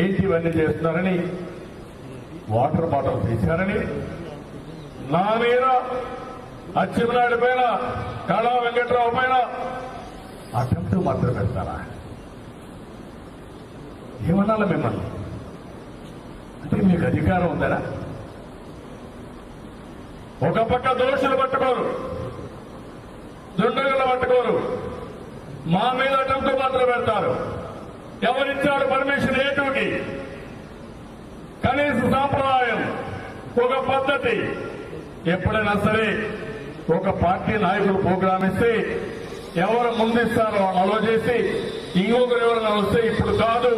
ఏంటి ఇవన్నీ చేస్తున్నారని వాటర్ బాటిల్ తీశారని నా మీద, అచ్చెన్నాయుడు పైన, కళా వెంకట్రావు పైన అటెంప్ట్ మాత్రం పెడతారా? ఏమన్నాలా మిమ్మల్ని? అంటే మీకు అధికారం ఉందనా? ఒక పక్క దోషులు పట్టుకోరు, దుండగులు పట్టుకోరు, మా మీద అటెంప్ట్ మాత్రం పెడతారు. ఎవరిచ్చారు పర్మిషన్ ఏటూకి? కనీస సాంప్రదాయం, ఒక పద్ధతి. ఎప్పుడైనా సరే ఒక పార్టీ నాయకులు ప్రోగ్రాం ఇస్తే ఎవరు ముందిస్తారో వాళ్ళు అలో చేసి ఇంకొకరు ఎవరైనా వస్తే ఇప్పుడు కాదు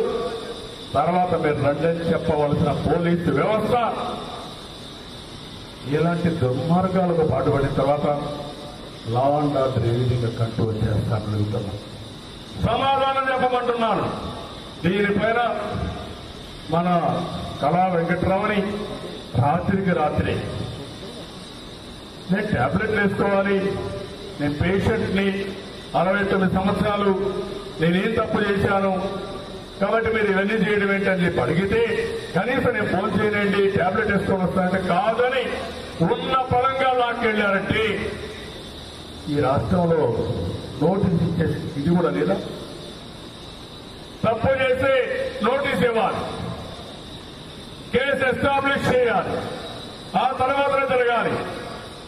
తర్వాత మీరు రండని చెప్పవలసిన పోలీసు వ్యవస్థ ఇలాంటి దుర్మార్గాలకు పాటుపడిన తర్వాత లా అండ్ ఆర్డర్ ఏ విధంగా కంట్రోల్ చేస్తారని అడుగుతున్నాను. సమాధానం చెప్పమంటున్నాను. దీనిపైన మన కళా వెంకట్రావుని రాత్రికి రాత్రి నేను టాబ్లెట్లు వేసుకోవాలి, నేను పేషెంట్ని, 69 సంవత్సరాలు, నేనేం తప్పు చేశాను కాబట్టి మీరు ఇవన్నీ చేయడం ఏంటని చెప్పి అడిగితే కనీసం నేను ఫోన్ చేయనండి టాబ్లెట్ వేసుకొని వస్తానంటే కాదని ఉన్న పరంగా లాక్కెళ్లారంటే ఈ రాష్ట్రంలో నోటీస్ ఇచ్చే ఇది కూడా లేదా? తప్పు చేస్తే నోటీస్ ఇవ్వాలి, కేసు ఎస్టాబ్లిష్ చేయాలి, ఆ తర్వాత జరగాలి.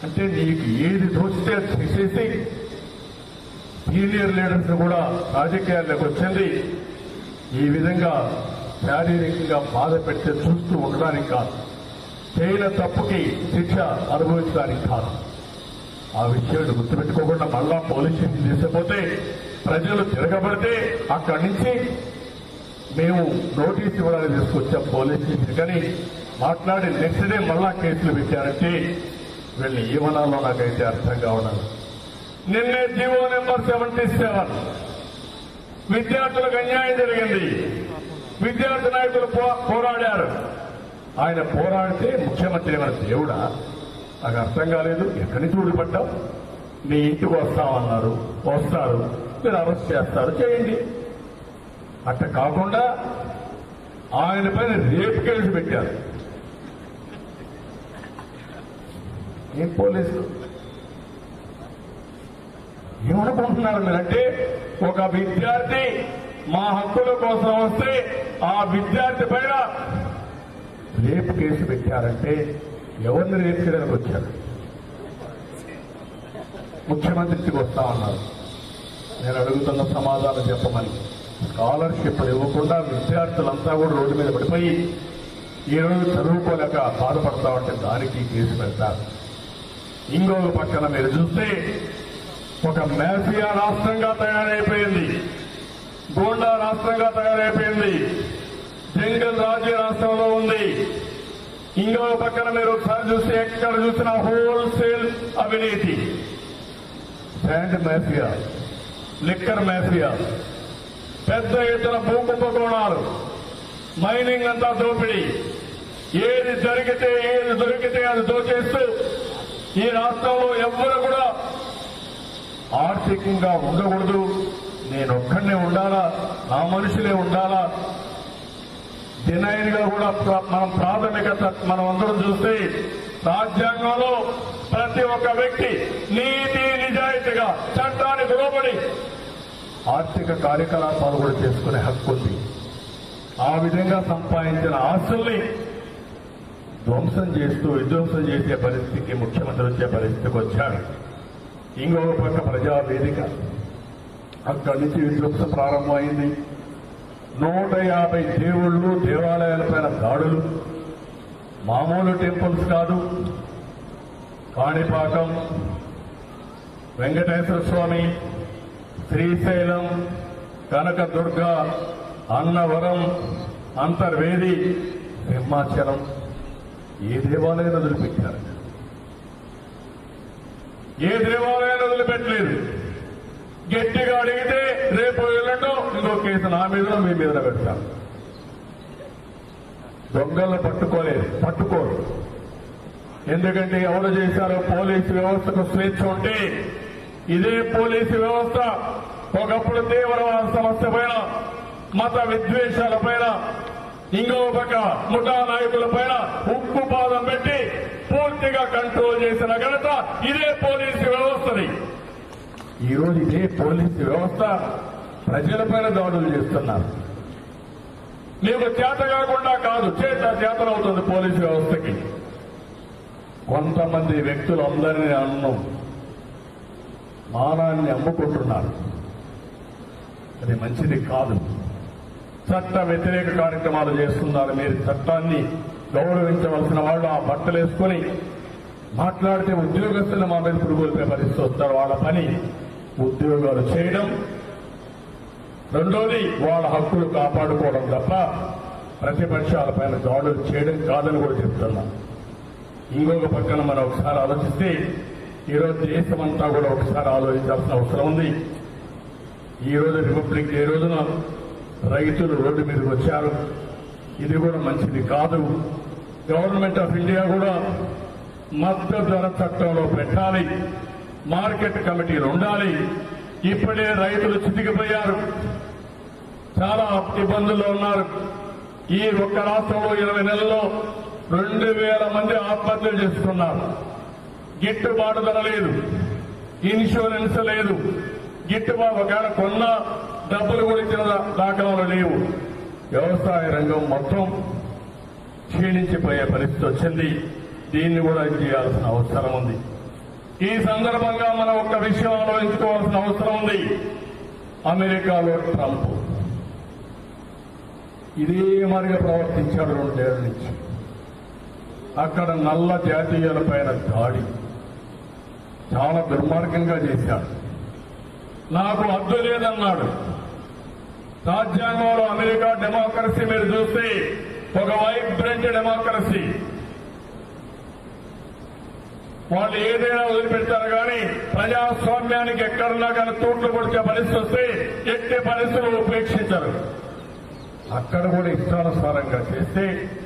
అంటే నీకు ఏది తోచితే చేసేసి సీనియర్ లీడర్స్ కూడా రాజకీయాల్లోకి వచ్చింది ఈ విధంగా శారీరకంగా బాధ పెడితే చూస్తూ ఉండడానికి కాదు, చేయన తప్పుకి శిక్ష అనుభవించడానికి కాదు. ఆ విషయాన్ని గుర్తుపెట్టుకోకుండా మళ్ళా పోలీస్ స్టేషన్ తీసుకుపోతే ప్రజలు తిరగబడితే అక్కడి నుంచి మేము నోటీస్ ఇవ్వడానికి తీసుకొచ్చాం పోలీస్ స్టేషన్. కానీ మాట్లాడి నెక్స్ట్ డే మళ్ళా కేసులు పెట్టారంటే వీళ్ళని ఏమనాలో నాకైతే అర్థం కావడం. నిన్నే జీవో నెంబర్ 77 విద్యార్థులకు అన్యాయం జరిగింది. విద్యార్థి నాయకులు పోరాడారు. ఆయన పోరాడితే ముఖ్యమంత్రి ఏమైనా దేవుడా? నాకు అర్థం కాలేదు. ఎక్కడి నుంచి ఊడిపడ్డావు? మీ ఇంటికి వస్తామన్నారు, వస్తారు, మీరు అరెస్ట్ చేస్తారు, చేయండి. అట్ట కాకుండా ఆయన పైన రేపు కేసు పెట్టారు. ఏం పోలీసులు ఏమనుకుంటున్నారు మీరంటే ఒక విద్యార్థి మా హక్కుల కోసం వస్తే ఆ విద్యార్థి పైన రేపు కేసు పెట్టారంటే ఎవరిని రేపు చేయడానికి వచ్చారు? ముఖ్యమంత్రికి వస్తామన్నారు. నేను అడుగుతున్న సమాధానం చెప్పమని. స్కాలర్షిప్ ఇవ్వకుండా విద్యార్థులంతా కూడా రోడ్డు మీద పడిపోయి ఈరోజు చదువుకోలేక బాధపడతామంటే దానికి కేసు పెడతారు. ఇంకొక పక్కన మీరు చూస్తే ఒక మాఫియా రాష్ట్రంగా తయారైపోయింది, గోండా రాష్ట్రంగా తయారైపోయింది, జంగల్ రాజ్య రాష్ట్రంలో ఉంది. ఇంకో పక్కన మీరు ఒకసారి చూస్తే ఎక్కడ చూసినా హోల్సేల్ అవినీతి, శాండ్ మాఫియా, లిక్కర్ మాఫియా, పెద్ద ఎత్తున భూ కుంభకోణాలు, మైనింగ్ అంతా దోపిడీ, ఏది దొరికితే అది దోచేస్తూ ఈ రాష్ట్రంలో ఎవ్వరు కూడా ఆర్థికంగా ఉండకూడదు, నేనొక్కడనే ఉండాలా, నా మనుషులే ఉండాలా. డినైన్ గా కూడా మనం ప్రాథమికత మనం అందరం చూస్తే రాజ్యాంగంలో ప్రతి ఒక్క వ్యక్తి నీతి నిజాయితీగా చట్టానికి లోబడి ఆర్థిక కార్యకలాపాలు కూడా చేసుకునే హక్కు ఉంది. ఆ విధంగా సంపాదించిన ఆస్తుల్ని ధ్వంసం చేస్తూ విధ్వంసం చేసే పరిస్థితికి ముఖ్యమంత్రి వచ్చే పరిస్థితికి వచ్చాడు. ఇంకొక పక్క ప్రజావేదిక, అక్కడి నుంచి విధ్వంసం ప్రారంభమైంది. 150 దేవుళ్ళు దేవాలయాలపైన దాడులు, మామూలు టెంపుల్స్ కాదు, కాణిపాకం, వెంకటేశ్వర స్వామి, శ్రీశైలం, కనకదుర్గ, అన్నవరం, అంతర్వేది, సింహాచలం, ఏ దేవాలయాన్ని వదిలిపెట్టారు? ఏ దేవాలయాన్ని వదిలిపెట్టలేదు. గట్టిగా అడిగితే రేపు ఎల్లుండో ఇంకో కేసు నా మీద మీ మీద పెడతారు. దొంగలను పట్టుకోరు. ఎందుకంటే ఎవరు చేశారో పోలీసు వ్యవస్థకు స్వేచ్ఛ ఉంటే ఇదే పోలీసు వ్యవస్థ ఒకప్పుడు తీవ్రవాద సమస్య పైన, మత విద్వేషాల పైన, ఇంకో పక్క ముఠా నాయకుల పైన ఉక్కుపాదం పెట్టి పూర్తిగా కంట్రోల్ చేసిన ఘనత ఇదే పోలీసు వ్యవస్థది. ఈరోజు ఇదే పోలీసు వ్యవస్థ ప్రజలపైన దాడులు చేస్తున్నారు. మీకు చేత కాకుండా కాదు, చేతనవుతుంది పోలీసు వ్యవస్థకి. కొంతమంది వ్యక్తులు అందరినీ మానాన్ని అమ్ముకుంటున్నారు. అది మంచిది కాదు. చట్ట వ్యతిరేక కార్యక్రమాలు చేస్తున్నారు. మీరు చట్టాన్ని గౌరవించవలసిన వాళ్ళు ఆ బట్టలు వేసుకుని మాట్లాడితే ఉద్యోగస్తులు మా మీద పురుగులపై పరిస్థితి వస్తారు. వాళ్ళ పని ఉద్యోగాలు చేయడం, రెండోది వాళ్ళ హక్కులు కాపాడుకోవడం తప్ప ప్రతిపక్షాలపైన దాడులు చేయడం కాదని కూడా చెప్తున్నాం. ఇంకొక పక్కన మనం ఒకసారి ఆలోచిస్తే ఈరోజు దేశమంతా కూడా ఒకసారి ఆలోచించాల్సిన అవసరం ఉంది. ఈరోజు రిపబ్లిక్ డే రోజున రైతులు రోడ్డు మీదకి వచ్చారు. ఇది కూడా మంచిది కాదు. గవర్నమెంట్ ఆఫ్ ఇండియా కూడా మద్దతు ధర చట్టంలో పెట్టాలి, మార్కెట్ కమిటీలు ఉండాలి. ఇప్పుడే రైతులు చితికిపోయారు, చాలా ఇబ్బందుల్లో ఉన్నారు. ఈ ఒక్క రాష్ట్రంలో 20 నెలల్లో 2000 మంది ఆత్మహత్యలు చేసుకున్నారు. గిట్టుబాటు ధర లేదు, ఇన్సూరెన్స్ లేదు, గిట్టుబాటు ఒకవేళ కొన్న డబ్బులు కూడా ఇచ్చిన దాఖలాలు లేవు. వ్యవసాయ రంగం మొత్తం క్షీణించిపోయే పరిస్థితి వచ్చింది. దీన్ని కూడా చేయాల్సిన అవసరం ఉంది. ఈ సందర్భంగా మనం ఒక్క విషయం ఆలోచించుకోవాల్సిన అవసరం ఉంది. అమెరికాలో ట్రంప్ ఇదే మరిగా ప్రవర్తించాడు 2 ఏళ్ల నుంచి. అక్కడ నల్ల జాతీయులపైన దాడి చాలా దుర్మార్గంగా చేశాడు. నాకు హద్దు లేదన్నాడు. రాజ్యాంగంలో అమెరికా డెమోక్రసీ మీరు చూస్తే ఒక వైబ్రెంట్ డెమోక్రసీ. వాళ్ళు ఏదైనా వదిలిపెడతారు కానీ ప్రజాస్వామ్యానికి ఎక్కడన్నా కానీ తూట్లు పొడిచే పరిస్థితి వస్తే ఎట్టి పరిస్థితులు ఉపేక్షించరు. అక్కడ కూడా ఇష్టానుసారంగా చేస్తే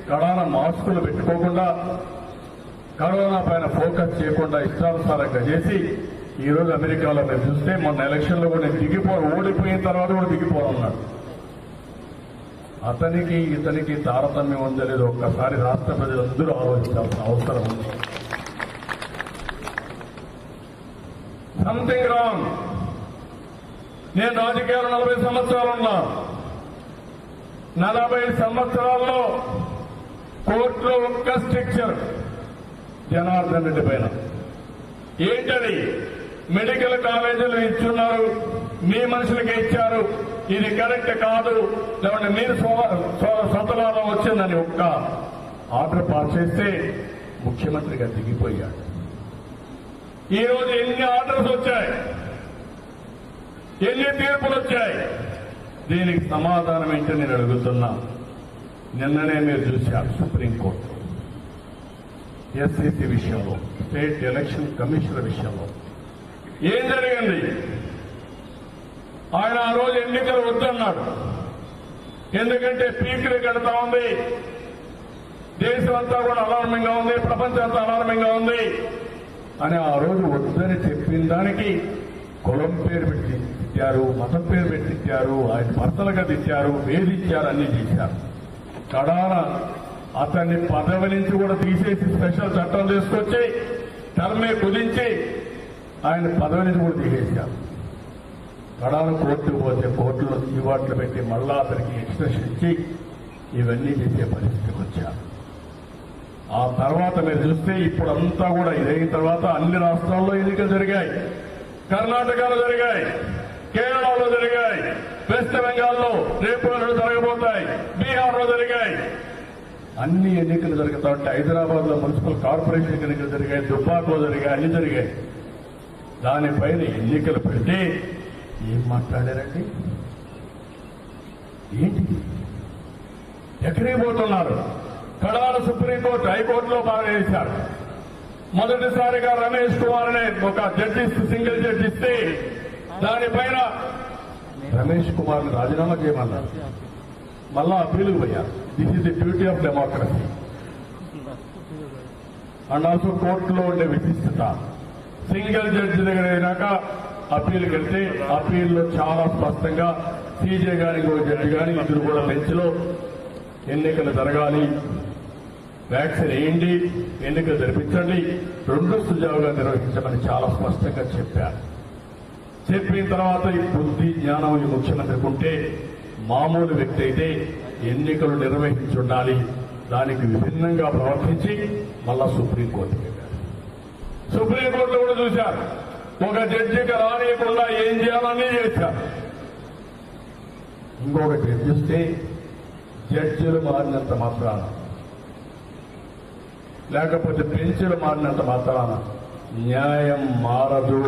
కడాన మాస్కులు పెట్టుకోకుండా, కరోనా పైన ఫోకస్ చేయకుండా ఇష్టానుసారంగా చేసి ఈరోజు అమెరికాలో మీరు చూస్తే మొన్న ఎలక్షన్లో కూడా ఓడిపోయిన తర్వాత కూడా దిగిపోనున్నాడు. అతనికి ఇతనికి తారతమ్యం ఉందో లేదో ఒక్కసారి రాష్ట్ర ప్రజలందరూ ఆలోచించాల్సిన అవసరం ఉంది. Something wrong. నేను రాజకీయాలు 40 సంవత్సరాలు ఉన్నా. 40 సంవత్సరాల్లో కోర్టులో ఒక్క స్ట్రక్చర్ జనార్దన్ రెడ్డి పైన ఏంటది? మెడికల్ కాలేజీలు ఇచ్చున్నారు, మీ మనుషులకే ఇచ్చారు, ఇది కరెక్ట్ కాదు, లేదంటే మీరు సొంతలాభం వచ్చిందని ఒక్క ఆర్డర్ పాస్ చేస్తే ముఖ్యమంత్రిగా దిగిపోయాడు. ఈ రోజు ఎన్ని ఆర్డర్స్ వచ్చాయి, ఎన్ని తీర్పులు వచ్చాయి? దీనికి సమాధానం ఏంటో నేను అడుగుతున్నా. నిన్ననే మీరు చూశారు సుప్రీంకోర్టు ఎస్సీసీ విషయంలో, స్టేట్ ఎలక్షన్ కమిషనర్ విషయంలో ఏం జరిగింది? ఆయన ఆ రోజు ఎన్నికలు వద్దన్నాడు. ఎందుకంటే పీకులు కడతా ఉంది, దేశం అంతా కూడా అలార్మింగ్ గా ఉంది, ప్రపంచం అంతా అలార్మింగ్ గా ఉంది అని ఆ రోజు వద్దని చెప్పిన దానికి కులం పేరు పెట్టి తిట్టారు, మతం పేరు పెట్టి తిట్టారు, ఆయన భర్తలుగా తిట్టారు, వేధించారు, అన్ని చేశారు. కడాన అతన్ని పదవి నుంచి కూడా తీసేసి స్పెషల్ చట్టం తీసుకొచ్చి టర్మే కుదించి ఆయన పదవి నుంచి కూడా తీసేశారు. కడాన కోర్టుకు పోతే కోర్టులో చీవాట్లు పెట్టి మళ్ళా అతనికి ఎక్స్టెన్షన్ ఇచ్చి ఇవన్నీ చేసే పరిస్థితికి వచ్చారు. ఆ తర్వాత మీరు చూస్తే ఇప్పుడంతా కూడా ఇదైన తర్వాత అన్ని రాష్ట్రాల్లో ఎన్నికలు జరిగాయి. కర్ణాటకలో జరిగాయి, కేరళలో జరిగాయి, వెస్ట్ బెంగాల్లో రేపు జరగబోతాయి, బీహార్లో జరిగాయి. అన్ని ఎన్నికలు జరుగుతా ఉంటే హైదరాబాద్ లో మున్సిపల్ కార్పొరేషన్ ఎన్నికలు జరిగాయి, దుబ్బాకలో జరిగాయి, అన్ని జరిగాయి. దానిపైన ఎన్నికలు పెడితే ఏం మాట్లాడారండి? ఏంటి? ఎక్కడికి పోతున్నారు? కడాన సుప్రీంకోర్టు, హైకోర్టులో బాగా చేశారు. మొదటిసారిగా రమేష్ కుమార్ అనే ఒక జడ్జి, సింగిల్ జడ్జి ఇస్తే దానిపైన రమేష్ కుమార్ ని రాజీనామా చేయమన్నారు. మళ్ళా అప్పీలుకు పోయారు. This is the beauty of democracy. And also కోర్టులో ఉండే విశిష్టత. సింగిల్ జడ్జి దగ్గర అయినాక అప్పీల్కి వెళ్తే అప్పీల్లో చాలా స్పష్టంగా సీజే గాని, ఇంకో జడ్జి గాని ఇద్దరు కూడా బెంచ్లో ఎన్నికలు జరగాలి, వ్యాక్సిన్ వేయండి, ఎన్నికలు జరిపించండి, రెండు సుజావుగా నిర్వహించమని చాలా స్పష్టంగా చెప్పారు. చెప్పిన తర్వాత ఈ బుద్ధి జ్ఞానం ఈ ముఖ్యమంత్రికి ఉంటే మామూలు వ్యక్తి అయితే ఎన్నికలు నిర్వహించి ఉండాలి, దానికి విభిన్నంగా ప్రవర్తించి మళ్ళా సుప్రీంకోర్టుకి వెళ్ళారు. సుప్రీంకోర్టులో కూడా చూశారు, ఒక జడ్జికి రానియకుండా ఏం చేయాలని చేశారు. ఇంకొక జడ్జి వస్తే జడ్జిలు మారినంత మాత్రాన, లేకపోతే బెంచ్లు మారినంత మాత్రాన న్యాయం మారదు.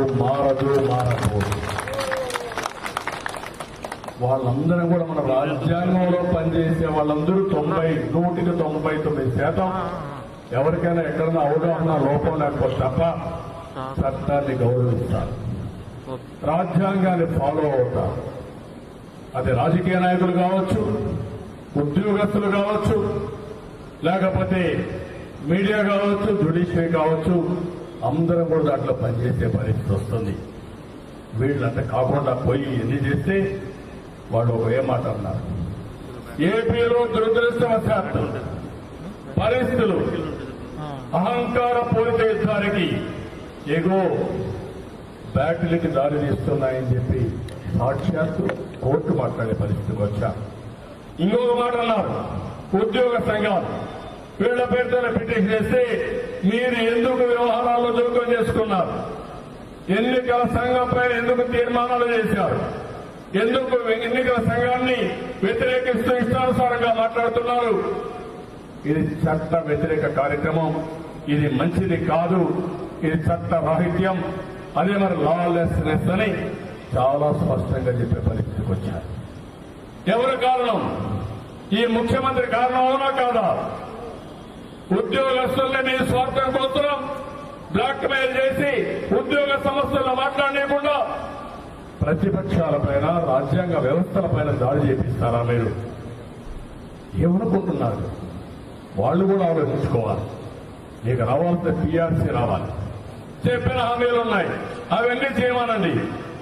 వాళ్ళందరూ కూడా మన రాజ్యాంగంలో పనిచేసే వాళ్ళందరూ 99% ఎవరికైనా ఎక్కడైనా అవగాహన లోపం లేకపోతే తప్ప చట్టాన్ని గౌరవిస్తారు, రాజ్యాంగాన్ని ఫాలో అవుతారు. అది రాజకీయ నాయకులు కావచ్చు, ఉద్యోగస్తులు కావచ్చు, లేకపోతే మీడియా కావచ్చు, జ్యుడిషియరీ కావచ్చు, అందరం కూడా దాంట్లో పనిచేసే పరిస్థితి వస్తుంది. వీళ్ళంతా కాకుండా పోయి ఎన్ని చేస్తే వాళ్ళు ఒక మాట అన్నారు. ఏపీలో దురదృష్టవశాత్తు పరిస్థితులు అహంకార పూరిత యుద్ధానికి, ఎగో బ్యాటిల్కి దారి తీస్తున్నాయని చెప్పి సాక్షాత్తు కోర్టు మాట్లాడే పరిస్థితికి వచ్చారు. ఇంకొక మాట అన్నారు, ఉద్యోగ సంఘాలు వీళ్ల పేరుతో పిటిషన్ చేస్తే మీరు ఎందుకు వ్యవహారాల్లో జోక్యం చేసుకున్నారు? ఎన్నికల సంఘం పైన ఎందుకు తీర్మానాలు చేశారు? ఎందుకు ఎన్నికల సంఘాన్ని వ్యతిరేకిస్తూ ఇష్టానుసారంగా మాట్లాడుతున్నారు? ఇది చట్ట వ్యతిరేక కార్యక్రమం, ఇది మంచిది కాదు, ఇది చట్ట రాహిత్యం, అదే మరి లాలెస్నెస్ అని చాలా స్పష్టంగా చెప్పే పరిస్థితికి వచ్చారు. ఎవరు కారణం? ఈ ముఖ్యమంత్రి కారణం అవునా కాదా? ఉద్యోగస్తుల్ని మీ స్వార్థం కోసం బ్లాక్ మెయిల్ చేసి ఉద్యోగ సమస్యలను మాట్లాడలేకుండా ప్రతిపక్షాలపైన, రాజ్యాంగ వ్యవస్థలపైన దాడి చేపిస్తారా మీరు? ఏమనుకుంటున్నారు? వాళ్ళు కూడా ఆలోచించుకోవాలి. మీకు రావాల్సిన పీఆర్సీ రావాలి, చెప్పిన హామీలు ఉన్నాయి, అవన్నీ చేయమనండి.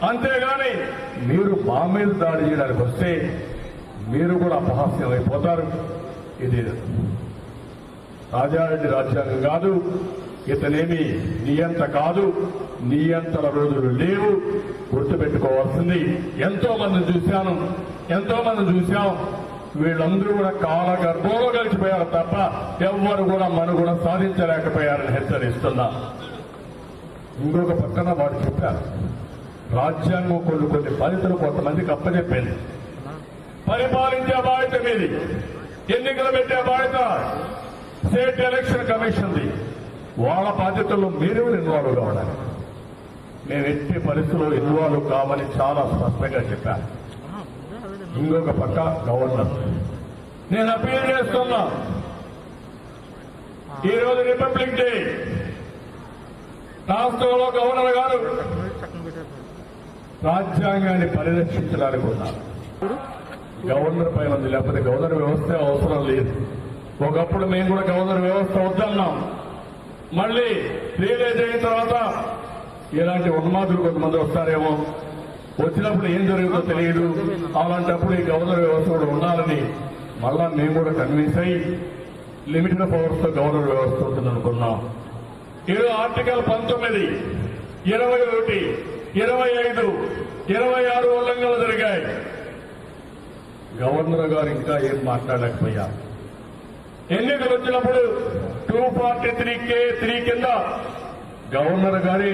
అంతేగాని మీరు మా మీద దాడి చేయడానికి వస్తే మీరు కూడా అపహాస్యం అయిపోతారు. ఇది రాజారెడ్డి రాజ్యాంగం కాదు, ఇతనేమి నియంత కాదు, నియంతల రోజులు లేవు. గుర్తుపెట్టుకోవాల్సింది, ఎంతో మందిని చూశాం, వీళ్ళందరూ కూడా కాలగర్భంలో కలిసిపోయారు తప్ప ఎవ్వరు కూడా మనుగడ సాధించలేకపోయారని హెచ్చరిస్తున్నా. ఇంకొక పక్కన వాడు చెప్పారు, రాజ్యాంగం కొన్ని బాధ్యతలు కొంతమందికి అప్పచెప్పింది. పరిపాలించే బాధ్యత మీది, ఎన్నికలు పెట్టే బాధ్యత స్టేట్ ఎలక్షన్ కమిషన్ది. వాళ్ళ బాధ్యతల్లో మీరు ఇన్వాల్వ్ కావడానికి మేము ఎట్టి పరిస్థితుల్లో ఇన్వాల్వ్ కావని చాలా స్పష్టంగా చెప్పాను. ఇంకొక పక్క గవర్నర్, నేను అప్పీల్ చేస్తున్నా, ఈ రోజు రిపబ్లిక్ డే. రాష్ట్రంలో గవర్నర్ గారు రాజ్యాంగాన్ని పరిరక్షించడానికి ఉన్నారు. గవర్నర్ పైన ఉంది, లేకపోతే గవర్నర్ వ్యవస్థ అవసరం లేదు. ఒకప్పుడు మేము కూడా గవర్నర్ వ్యవస్థ వద్దన్నాం. మళ్ళీ రియలైజ్ అయిన తర్వాత ఇలాంటి ఉన్మాదులు కొంతమంది వస్తారేమో, వచ్చినప్పుడు ఏం జరుగుతుందో తెలియదు, అలాంటప్పుడు ఈ గవర్నర్ వ్యవస్థ కూడా ఉండాలని మళ్ళా మేము కూడా కన్విన్స్ అయ్యి లిమిటెడ్ పవర్స్ తో గవర్నర్ వ్యవస్థ ఉంటుందనుకున్నాం. ఈరోజు ఆర్టికల్ 19, 21, 25, 26 ఉల్లంఘనలు జరిగాయి. గవర్నర్ గారు ఇంకా ఏం మాట్లాడలేకపోయారు. ఎన్నికలు వచ్చినప్పుడు 243(k)(3) కింద గవర్నర్ గారి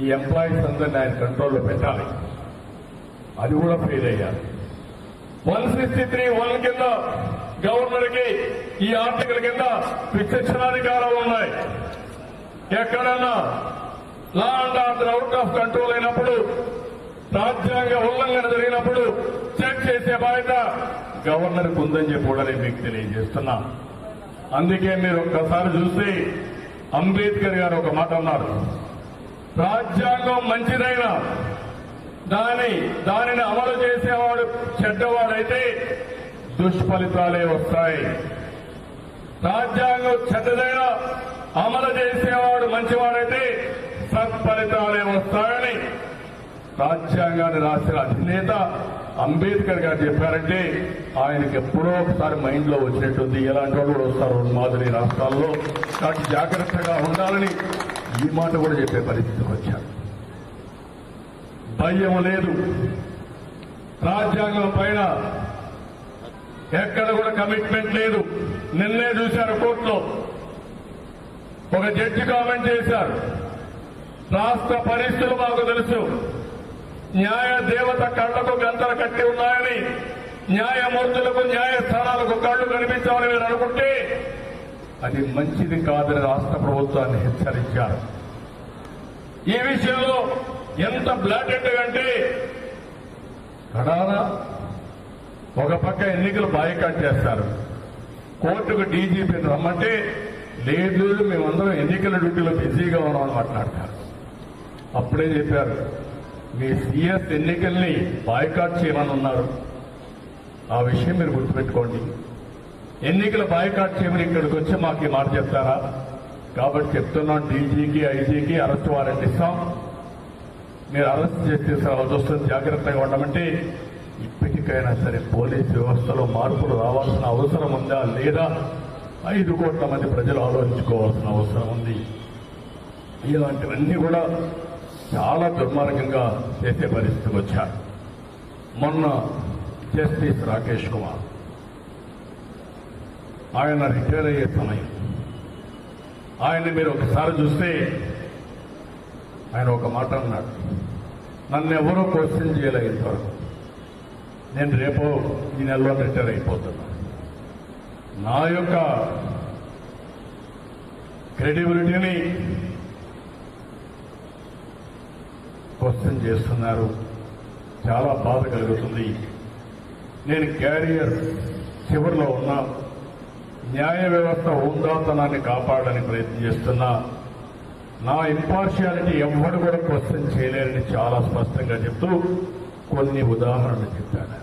ఈ ఎంప్లాయీస్ అందరినీ ఆయన కంట్రోల్లో పెట్టాలి. అది కూడా ఫెయిల్ అయ్యారు. 163(1) కింద గవర్నర్ కి ఈ ఆర్టికల్ కింద విచక్షణాధికారాలు ఉన్నాయి. ఎక్కడన్నా law and order out of control అయినప్పుడు, రాజ్యాంగ ఉల్లంఘన జరిగినప్పుడు చెక్ చేసే బాధ్యత గవర్నర్కు ఉందని చెప్పి కూడా నేను మీకు తెలియజేస్తున్నా. అందుకే మీరు ఒక్కసారి చూస్తే అంబేద్కర్ గారు ఒక మాట అన్నారు, రాజ్యాంగం మంచిదైనా దానిని అమలు చేసేవాడు చెడ్డవాడైతే దుష్ఫలితాలే వస్తాయి. రాజ్యాంగం చెడ్డదైనా అమలు చేసేవాడు మంచివాడైతే సత్ఫలితాలే వస్తాయని రాజ్యాంగాన్ని రాసిన అధినేత అంబేద్కర్ గారు చెప్పారంటే ఆయనకి ఎప్పుడో ఒకసారి మైండ్ లో వచ్చినట్టుంది. ఎలాంటి వాళ్ళు కూడా వస్తారు మాదిరి రాష్ట్రాల్లో, కాబట్టి జాగ్రత్తగా ఉండాలని ఈ మాట కూడా చెప్పే పరిస్థితికి వచ్చారు. భయం లేదు. రాజ్యాంగం పైన ఎక్కడ కూడా కమిట్మెంట్ లేదు. నిన్నే చూశారు కోర్టులో ఒక జడ్జి కామెంట్ చేశారు, రాష్ట్ర పరిస్థితులు మాకు తెలుసు, న్యాయ దేవత కళ్లకు గంతలు కట్టి ఉన్నాయని, న్యాయమూర్తులకు న్యాయస్థానాలకు కళ్లు కనిపించాలని మీరు అనుకుంటే అది మంచిది కాదని రాష్ట్ర ప్రభుత్వాన్ని హెచ్చరించారు. ఈ విషయంలో ఎంత బ్లాటెంట్ అంటే కడానా ఒక పక్క ఎన్నికలు బాయ్కాట్ చేస్తారు, కోర్టుకు డీజీపీని రమ్మంటే లేదు మేమందరం ఎన్నికల డ్యూటీలో బిజీగా ఉన్నామని మాట్లాడతారు. అప్పుడే చెప్పారు మీ సీఎస్ ఎన్నికల్ని బాయ్కాట్ చేయమని ఉన్నారు. ఆ విషయం మీరు గుర్తుపెట్టుకోండి. ఎన్నికల బాయ్కాట్ చేయమని ఇక్కడికి వచ్చి మాకు ఈ మాట చెప్తారా? కాబట్టి చెప్తున్నాం, డీజీకి ఐజీకి అరెస్ట్ వారెంట్ ఇస్తాం, మీరు అరెస్ట్ చేసి తీసుకురావాల్సి వస్తుంది, జాగ్రత్తగా ఉండమంటే ఇప్పటికైనా సరే పోలీస్ వ్యవస్థలో మార్పులు రావాల్సిన అవసరం ఉందా లేదా 5 కోట్ల మంది ప్రజలు ఆలోచించుకోవాల్సిన అవసరం ఉంది. ఇలాంటివన్నీ కూడా చాలా దుర్మార్గంగా చేసే పరిస్థితికి వచ్చారు. మొన్న జస్టిస్ రాకేష్ కుమార్ ఆయన రిటైర్ అయ్యే సమయం, ఆయన్ని మీరు ఒకసారి చూస్తే ఆయన ఒక మాట అన్నాడు, నన్ను ఎవరో క్వశ్చన్ చేయలేదు ఇంతవరకు, నేను రేపో ఈ నెలలో రిటైర్ అయిపోతున్నా, నా యొక్క క్రెడిబిలిటీని క్వశ్చన్ చేస్తున్నారు, చాలా బాధ కలుగుతుంది. నేను క్యారియర్ చివరిలో ఉన్నా, న్యాయ వ్యవస్థ హోందాతనాన్ని కాపాడడానికి ప్రయత్నం చేస్తున్నా, నా ఇంపార్షియాలిటీ ఎవ్వడు కూడా క్వశ్చన్ చేయలేరని చాలా స్పష్టంగా చెప్తూ కొన్ని ఉదాహరణలు చెప్పాను.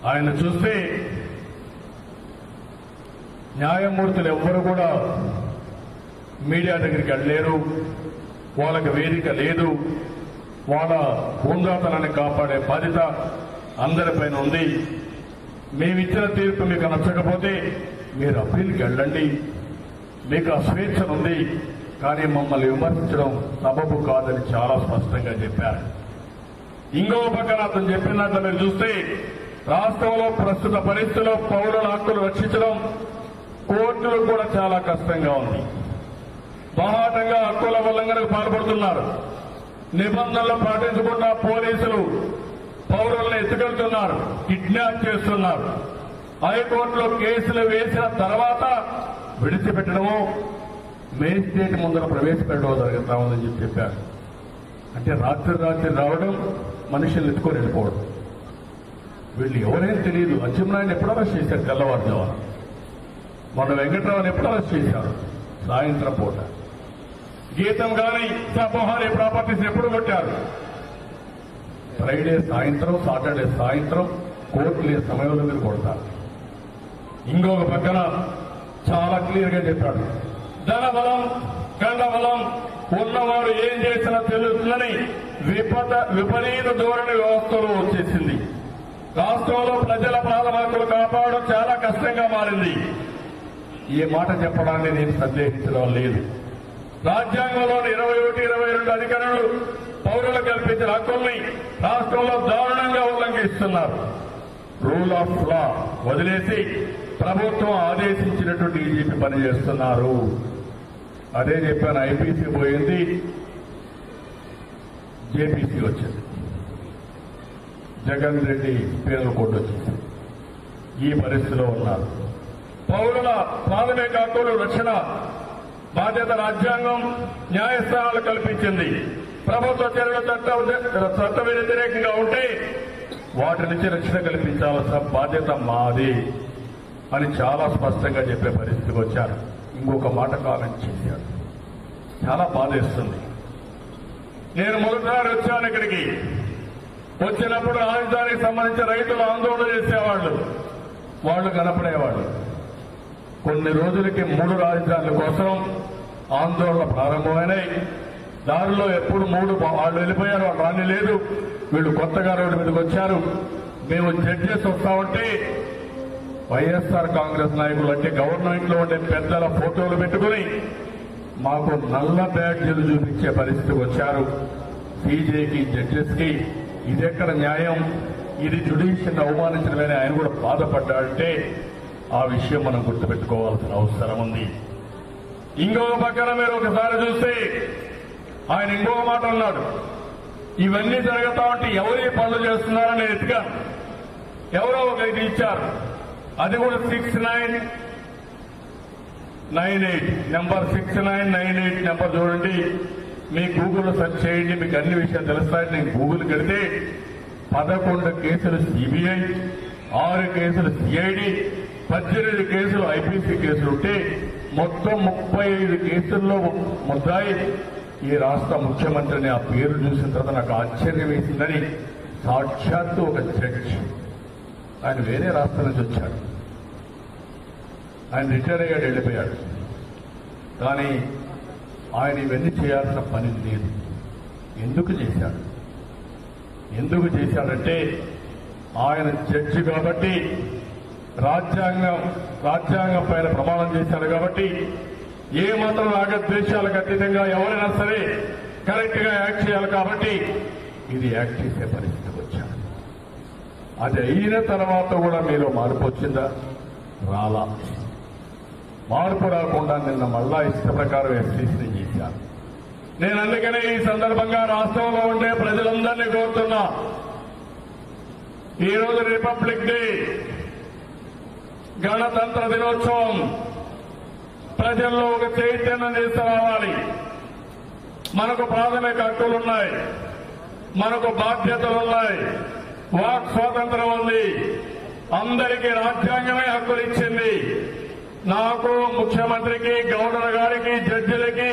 ఆయన చూస్తే న్యాయమూర్తులు ఎవ్వరు కూడా మీడియా దగ్గరికి వెళ్ళలేరు, వాళ్ళకి వేదిక లేదు, వాళ్ళ హోందాతనాన్ని కాపాడే బాధ్యత అందరిపైన ఉంది. మేమిచ్చిన తీర్పు మీకు నచ్చకపోతే మీరు అప్పీల్కి వెళ్ళండి, మీకు ఆ స్వేచ్ఛ ఉంది, కానీ మమ్మల్ని విమర్శించడం సబబు కాదని చాలా స్పష్టంగా చెప్పారు. ఇంకో పక్కన అతను చెప్పినట్లు మీరు చూస్తే రాష్ట్రంలో ప్రస్తుత పరిస్థితుల్లో పౌరుల హక్కులు రక్షించడం కోర్టులకు కూడా చాలా కష్టంగా ఉంది. బాహాటంగా హక్కుల ఉల్లంఘనకు పాల్పడుతున్నారు. నిబంధనలు పాటించకుండా పోలీసులు పౌరులను ఎత్తుకెళ్తున్నారు, కిడ్నాప్ చేస్తున్నారు. హైకోర్టులో కేసులు వేసిన తర్వాత విడిచిపెట్టడమో మేజిస్ట్రేట్ ముందర ప్రవేశపెట్టడం జరుగుతా ఉందని చెప్పారు. అంటే రాత్రి రావడం, మనుషులు ఎత్తుకొని వెళ్ళిపోవడం. వీళ్ళు ఎవరైనా తెలియదు. అచ్చెన్నాయుడు ఎప్పుడు అరెస్ట్ చేశారు? తెల్లవారుజామున మొన్న వెంకటరావుని ఎప్పుడు అరెస్ట్ చేశారు? సాయంత్రం పూట. గీతం గాని సపోహారి ప్రాపర్టీస్ ఎప్పుడు కొట్టారు? ఫ్రైడే సాయంత్రం, సాటర్డే సాయంత్రం కోర్టు లేని సమయంలో మీరు కొడతారు. ఇంకొక పక్కన చాలా క్లియర్ గా చెప్పాడు, ధనబలం గండబలం ఉన్నవారు ఏం చేసినా తెలుస్తుందని విపరీత ధోరణి వ్యవస్థలో వచ్చేసింది. రాష్ట్రంలో ప్రజల ప్రాథమికలు కాపాడడం చాలా కష్టంగా మారింది. ఈ మాట చెప్పడాన్ని నేను సందేహించడం లేదు. రాజ్యాంగంలోని 21, 22 అధికారులు పౌరులు కల్పించిన హక్కుల్ని రాష్ట్రంలో దారుణంగా ఉల్లంఘిస్తున్నారు. రూల్ ఆఫ్ లా వదిలేసి ప్రభుత్వం ఆదేశించినట్టు డీజీపీ పనిచేస్తున్నారు. అదే చెప్పాను. ఐపీసీ పోయింది, జేపీసీ వచ్చింది, జగన్ రెడ్డి పేరు కోర్టు వచ్చింది. ఈ పరిస్థితిలో ఉన్నారు. పౌరుల ప్రాథమిక హక్కులు రక్షణ బాధ్యత రాజ్యాంగం న్యాయస్థానాలు కల్పించింది. ప్రభుత్వ చర్యలు చట్ట వ్యతిరేకంగా ఉంటే వాటి నుంచి రక్షణ కల్పించాల్సిన బాధ్యత మాది అని చాలా స్పష్టంగా చెప్పే పరిస్థితికి వచ్చారు. ఇంకొక మాట కామెంట్ చేశారు, చాలా బాధేస్తుంది. నేను మొదటిసారి వచ్చాను ఇక్కడికి. వచ్చినప్పుడు రాజధానికి సంబంధించిన రైతులు ఆందోళన చేసేవాళ్లు, వాళ్ళు కనపడేవాళ్ళు. కొన్ని రోజులకి 3 రాజధానుల కోసం ఆందోళన ప్రారంభమైనాయి. దారిలో ఎప్పుడు 3 వాళ్ళు వెళ్ళిపోయారు, వాళ్ళు రాని లేదు. వీళ్ళు కొత్తగా రోడ్డు మీదకి వచ్చారు. మేము జడ్జెస్ వస్తామంటే వైఎస్ఆర్ కాంగ్రెస్ నాయకులు అంటే గవర్నమెంట్ లో ఉండే పెద్దల ఫోటోలు పెట్టుకుని మాకు నల్ల బ్యాడ్జీలు చూపించే పరిస్థితికి వచ్చారు. సీజేకి, జడ్జెస్ కి ఇదెక్కడ న్యాయం? ఇది జ్యుడిషియల్ అవమానించడమని ఆయన కూడా బాధపడ్డాడంటే ఆ విషయం మనం గుర్తుపెట్టుకోవాల్సిన అవసరం ఉంది. ఇంకొక పక్కన మీరు ఒకసారి చూస్తే ఆయన ఇంకొక మాట అన్నాడు, ఇవన్నీ జరుగుతా ఉంటే ఎవరు ఈ పనులు చేస్తున్నారని ఎతికాను. ఎవరో ఒక ఇది ఇచ్చారు, అది కూడా 6998 నెంబర్ 6998 నెంబర్ చూడండి. మీ గూగుల్లో సెర్చ్ చేయండి, మీకు అన్ని విషయాలు తెలుస్తాయి. నేను గూగుల్ కడితే 11 కేసులు సిబిఐ, 6 కేసులు సిఐడి, 18 కేసులు ఐపీసీ కేసులు ఉంటే మొత్తం 35 కేసుల్లో ముద్దాయి ఈ రాష్ట్ర ముఖ్యమంత్రిని. ఆ పేరు చూసిన తర్వాత నాకు ఆశ్చర్యం వేసిందని సాక్షాత్తు ఒక జడ్జి, ఆయన వేరే రాష్ట్రం నుంచి వచ్చాడు, ఆయన రిటైర్ అయ్యాడు, వెళ్ళిపోయాడు. కానీ ఆయన ఇవన్నీ చేయాల్సిన పని లేదు. ఎందుకు చేశాడు? ఎందుకు చేశాడంటే ఆయన జడ్జి కాబట్టి, రాజ్యాంగం పైన ప్రమాణం చేశాడు కాబట్టి, ఏ మాత్రం రాగద్వేషాలకు అతీతంగా ఎవరైనా సరే కరెక్ట్ గా యాక్ట్ చేయాలి కాబట్టి ఇది యాక్ట్ చేసే పరిస్థితికి వచ్చాడు. అది అయిన తర్వాత కూడా మీలో మార్పు వచ్చిందా? రాలా. మార్పు రాకుండా నిన్న మళ్ళా ఇష్ట ప్రకారం ఎస్సీసీ చేశారు. నేను అందుకనే ఈ సందర్భంగా రాష్ట్రంలో ఉండే ప్రజలందరినీ కోరుతున్నా, ఈరోజు రిపబ్లిక్ డే, గణతంత్ర దినోత్సవం. ప్రజల్లో ఒక చైతన్యం తీసుకురావాలి. మనకు ప్రాథమిక హక్కులున్నాయి, మనకు బాధ్యతలున్నాయి, వాక్ స్వాతంత్రం ఉంది. అందరికీ రాజ్యాంగమే హక్కులు ఇచ్చింది. నాకు, ముఖ్యమంత్రికి, గవర్నర్ గారికి, జడ్జిలకి,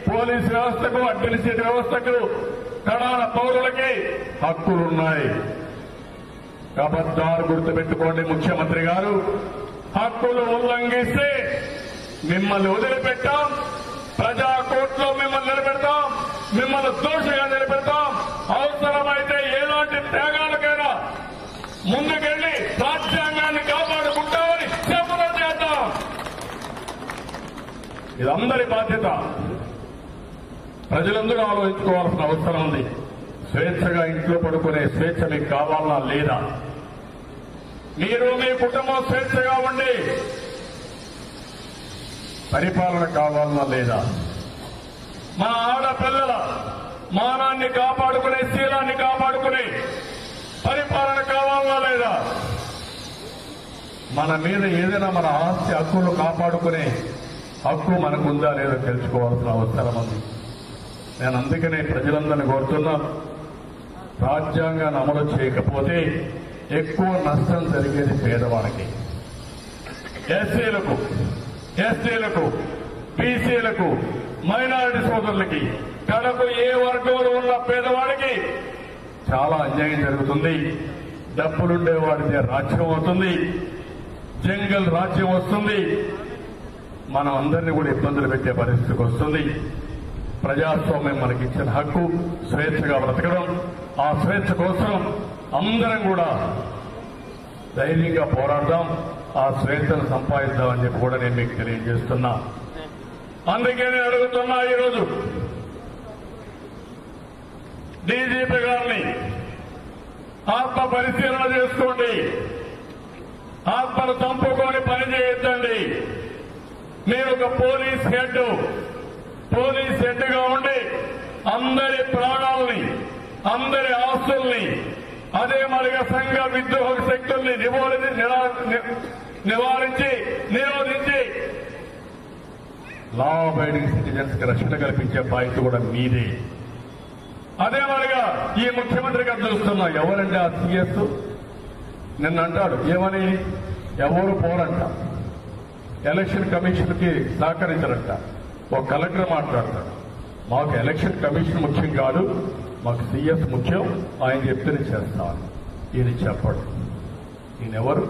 పోలీస్ వ్యవస్థకు, అడ్మినిస్ట్రేటివ్ వ్యవస్థకు, కడాన పౌరులకి హక్కులున్నాయి. కబద్దారు గుర్తుపెట్టుకోండి, ముఖ్యమంత్రి గారు, హక్కులు ఉల్లంఘిస్తే మిమ్మల్ని వదిలిపెట్టాం, ప్రజా కోర్టులో మిమ్మల్ని నిలబెడతాం, మిమ్మల్ని దోషిగా నిలబెడతాం. అవసరమైతే ఎలాంటి త్యాగాలకైనా ముందుకెళ్లి రాజ్యాంగాన్ని కాపాడుకుంటామని శపథం చేద్దాం. ఇదందరి బాధ్యత. ప్రజలందరూ ఆలోచించుకోవాల్సిన అవసరం ఉంది. స్వేచ్ఛగా ఇంట్లో పడుకునే స్వేచ్ఛ మీకు కావాలన్నా లేదా? మీరు మీ కుటుంబం స్వేచ్ఛగా ఉండి పరిపాలన కావాలన్నా లేదా? మా ఆడపిల్లల మానాన్ని కాపాడుకునే, శీలాన్ని కాపాడుకునే పరిపాలన కావాలన్నా లేదా? మన మీద ఏదైనా మన ఆస్తి హక్కులు కాపాడుకునే హక్కు మనకుందా లేదో తెలుసుకోవాల్సిన అవసరం ఉంది. నేను అందుకనే ప్రజలందరినీ కోరుతున్నా, రాజ్యాంగాన్ని అమలు చేయకపోతే ఎక్కువ నష్టం జరిగేది పేదవాడికి, ఎస్సీలకు. ఎస్టీలకు, బీసీలకు, మైనారిటీ సోదరులకి, కడకు ఏ వర్గంలో ఉన్న పేదవాడికి చాలా అన్యాయం జరుగుతుంది. డబ్బులుండేవాడిదే రాజ్యం అవుతుంది, జంగల్ రాజ్యం వస్తుంది. మనం అందరినీ కూడా ఇబ్బందులు పెట్టే పరిస్థితికి వస్తుంది. ప్రజాస్వామ్యం మనకిచ్చిన హక్కు స్వేచ్ఛగా బ్రతకడం. ఆ స్వేచ్ఛ కోసం అందరం కూడా ధైర్యంగా పోరాడదాం, ఆ స్వేచ్ఛను సంపాదిద్దామని చెప్పి కూడా నేను మీకు తెలియజేస్తున్నా. అందుకే నేను అడుగుతున్నా, ఈరోజు డీజీపీ గారిని ఆత్మ పరిశీలన చేసుకోండి, ఆత్మను చంపుకొని పని చేయొద్దండి. మీరు ఒక పోలీస్ హెడ్గా ఉండి అందరి ప్రాణాలని, అందరి ఆస్తుల్ని, అదే మరిగా సంఘ విద్రోహ శక్తుల్ని నిరోధించి లా అబైడింగ్ సిటిజన్స్ కి రక్షణ కల్పించే బాధ్యత కూడా మీదే. అదే మరిగా ఈ ముఖ్యమంత్రి గారు చూస్తున్నా, ఎవరంటే ఆ సీఎస్ నిన్న అంటాడు ఏమని, ఎవరు పోరంట, ఎలక్షన్ కమిషన్ కి సహకరించారంట. ఒక కలెక్టర్ మాట్లాడతాడు, మాకు ఎలక్షన్ కమిషన్ ముఖ్యం కాదు, మాకు సీఎస్ ముఖ్యం, ఆయన చెప్తేనే చేస్తాను. ఈయన చెప్పడు. ఈయనెవరు?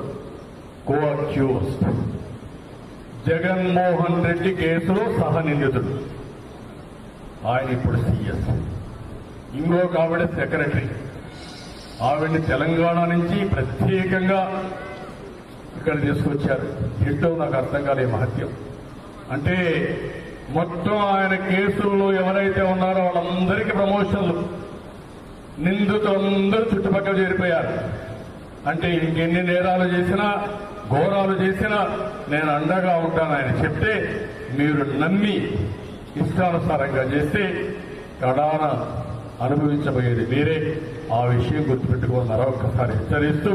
కో-అక్యూజ్డ్, జగన్మోహన్ రెడ్డి కేసులో సహనిందితుడు. ఆయన ఇప్పుడు సీఎస్. ఇంకొక ఆవిడ సెక్రటరీ. ఆవిడ్ని తెలంగాణ నుంచి ప్రత్యేకంగా ఇక్కడ తీసుకొచ్చారు. ఏంటో నాకు అర్థం కాలే మహత్యం. అంటే మొత్తం ఆయన కేసుల్లో ఎవరైతే ఉన్నారో వాళ్ళందరికీ ప్రమోషన్లు, నిందితులందరూ చుట్టుపక్కల చేరిపోయారు. అంటే ఇంకెన్ని నేరాలు చేసినా, ఘోరాలు చేసినా నేను అండగా ఉంటాను ఆయన చెప్తే మీరు నమ్మి ఇష్టానుసారంగా చేస్తే కడాన అనుభవించబోయేది మీరే. ఆ విషయం గుర్తుపెట్టుకొని మరొకసారి హెచ్చరిస్తూ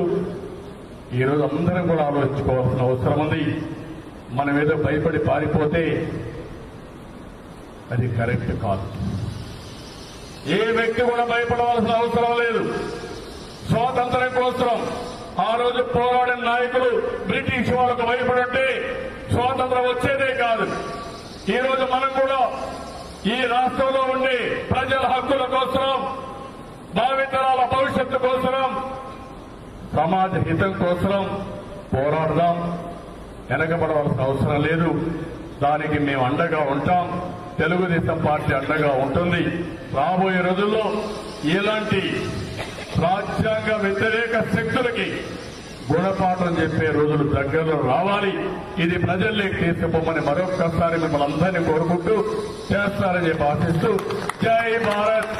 ఈరోజు అందరం కూడా ఆలోచించుకోవాల్సిన అవసరం ఉంది. మనం ఏదో భయపడి పారిపోతే అది కరెక్ట్ కాదు. ఏ వ్యక్తి కూడా భయపడవలసిన అవసరం లేదు. స్వాతంత్ర్యం కోసం ఆ రోజు పోరాడిన నాయకులు బ్రిటిష్ వాళ్ళకు భయపడుంటే స్వాతంత్రం వచ్చేదే కాదు. ఈ రోజు మనం కూడా ఈ రాష్ట్రంలో ఉండే ప్రజల హక్కుల కోసం, భావితరాల భవిష్యత్తు కోసం, సమాజ హితం కోసం పోరాడదాం. వెనకబడవలసిన అవసరం లేదు. దానికి మేము అండగా ఉంటాం. తెలుగుదేశం పార్టీ అండగా ఉంటుంది. రాబోయే రోజుల్లో ఇలాంటి రాజ్యాంగ వ్యతిరేక శక్తులకి గుణపాఠం చెప్పే రోజులు దగ్గరలో రావాలి. ఇది ప్రజల్లోకి తీసుకుపోమని మరొక్కసారి మిమ్మల్ని అందరినీ కోరుకుంటూ చేస్తారని చెప్పి ఆశిస్తూ జై భారత్.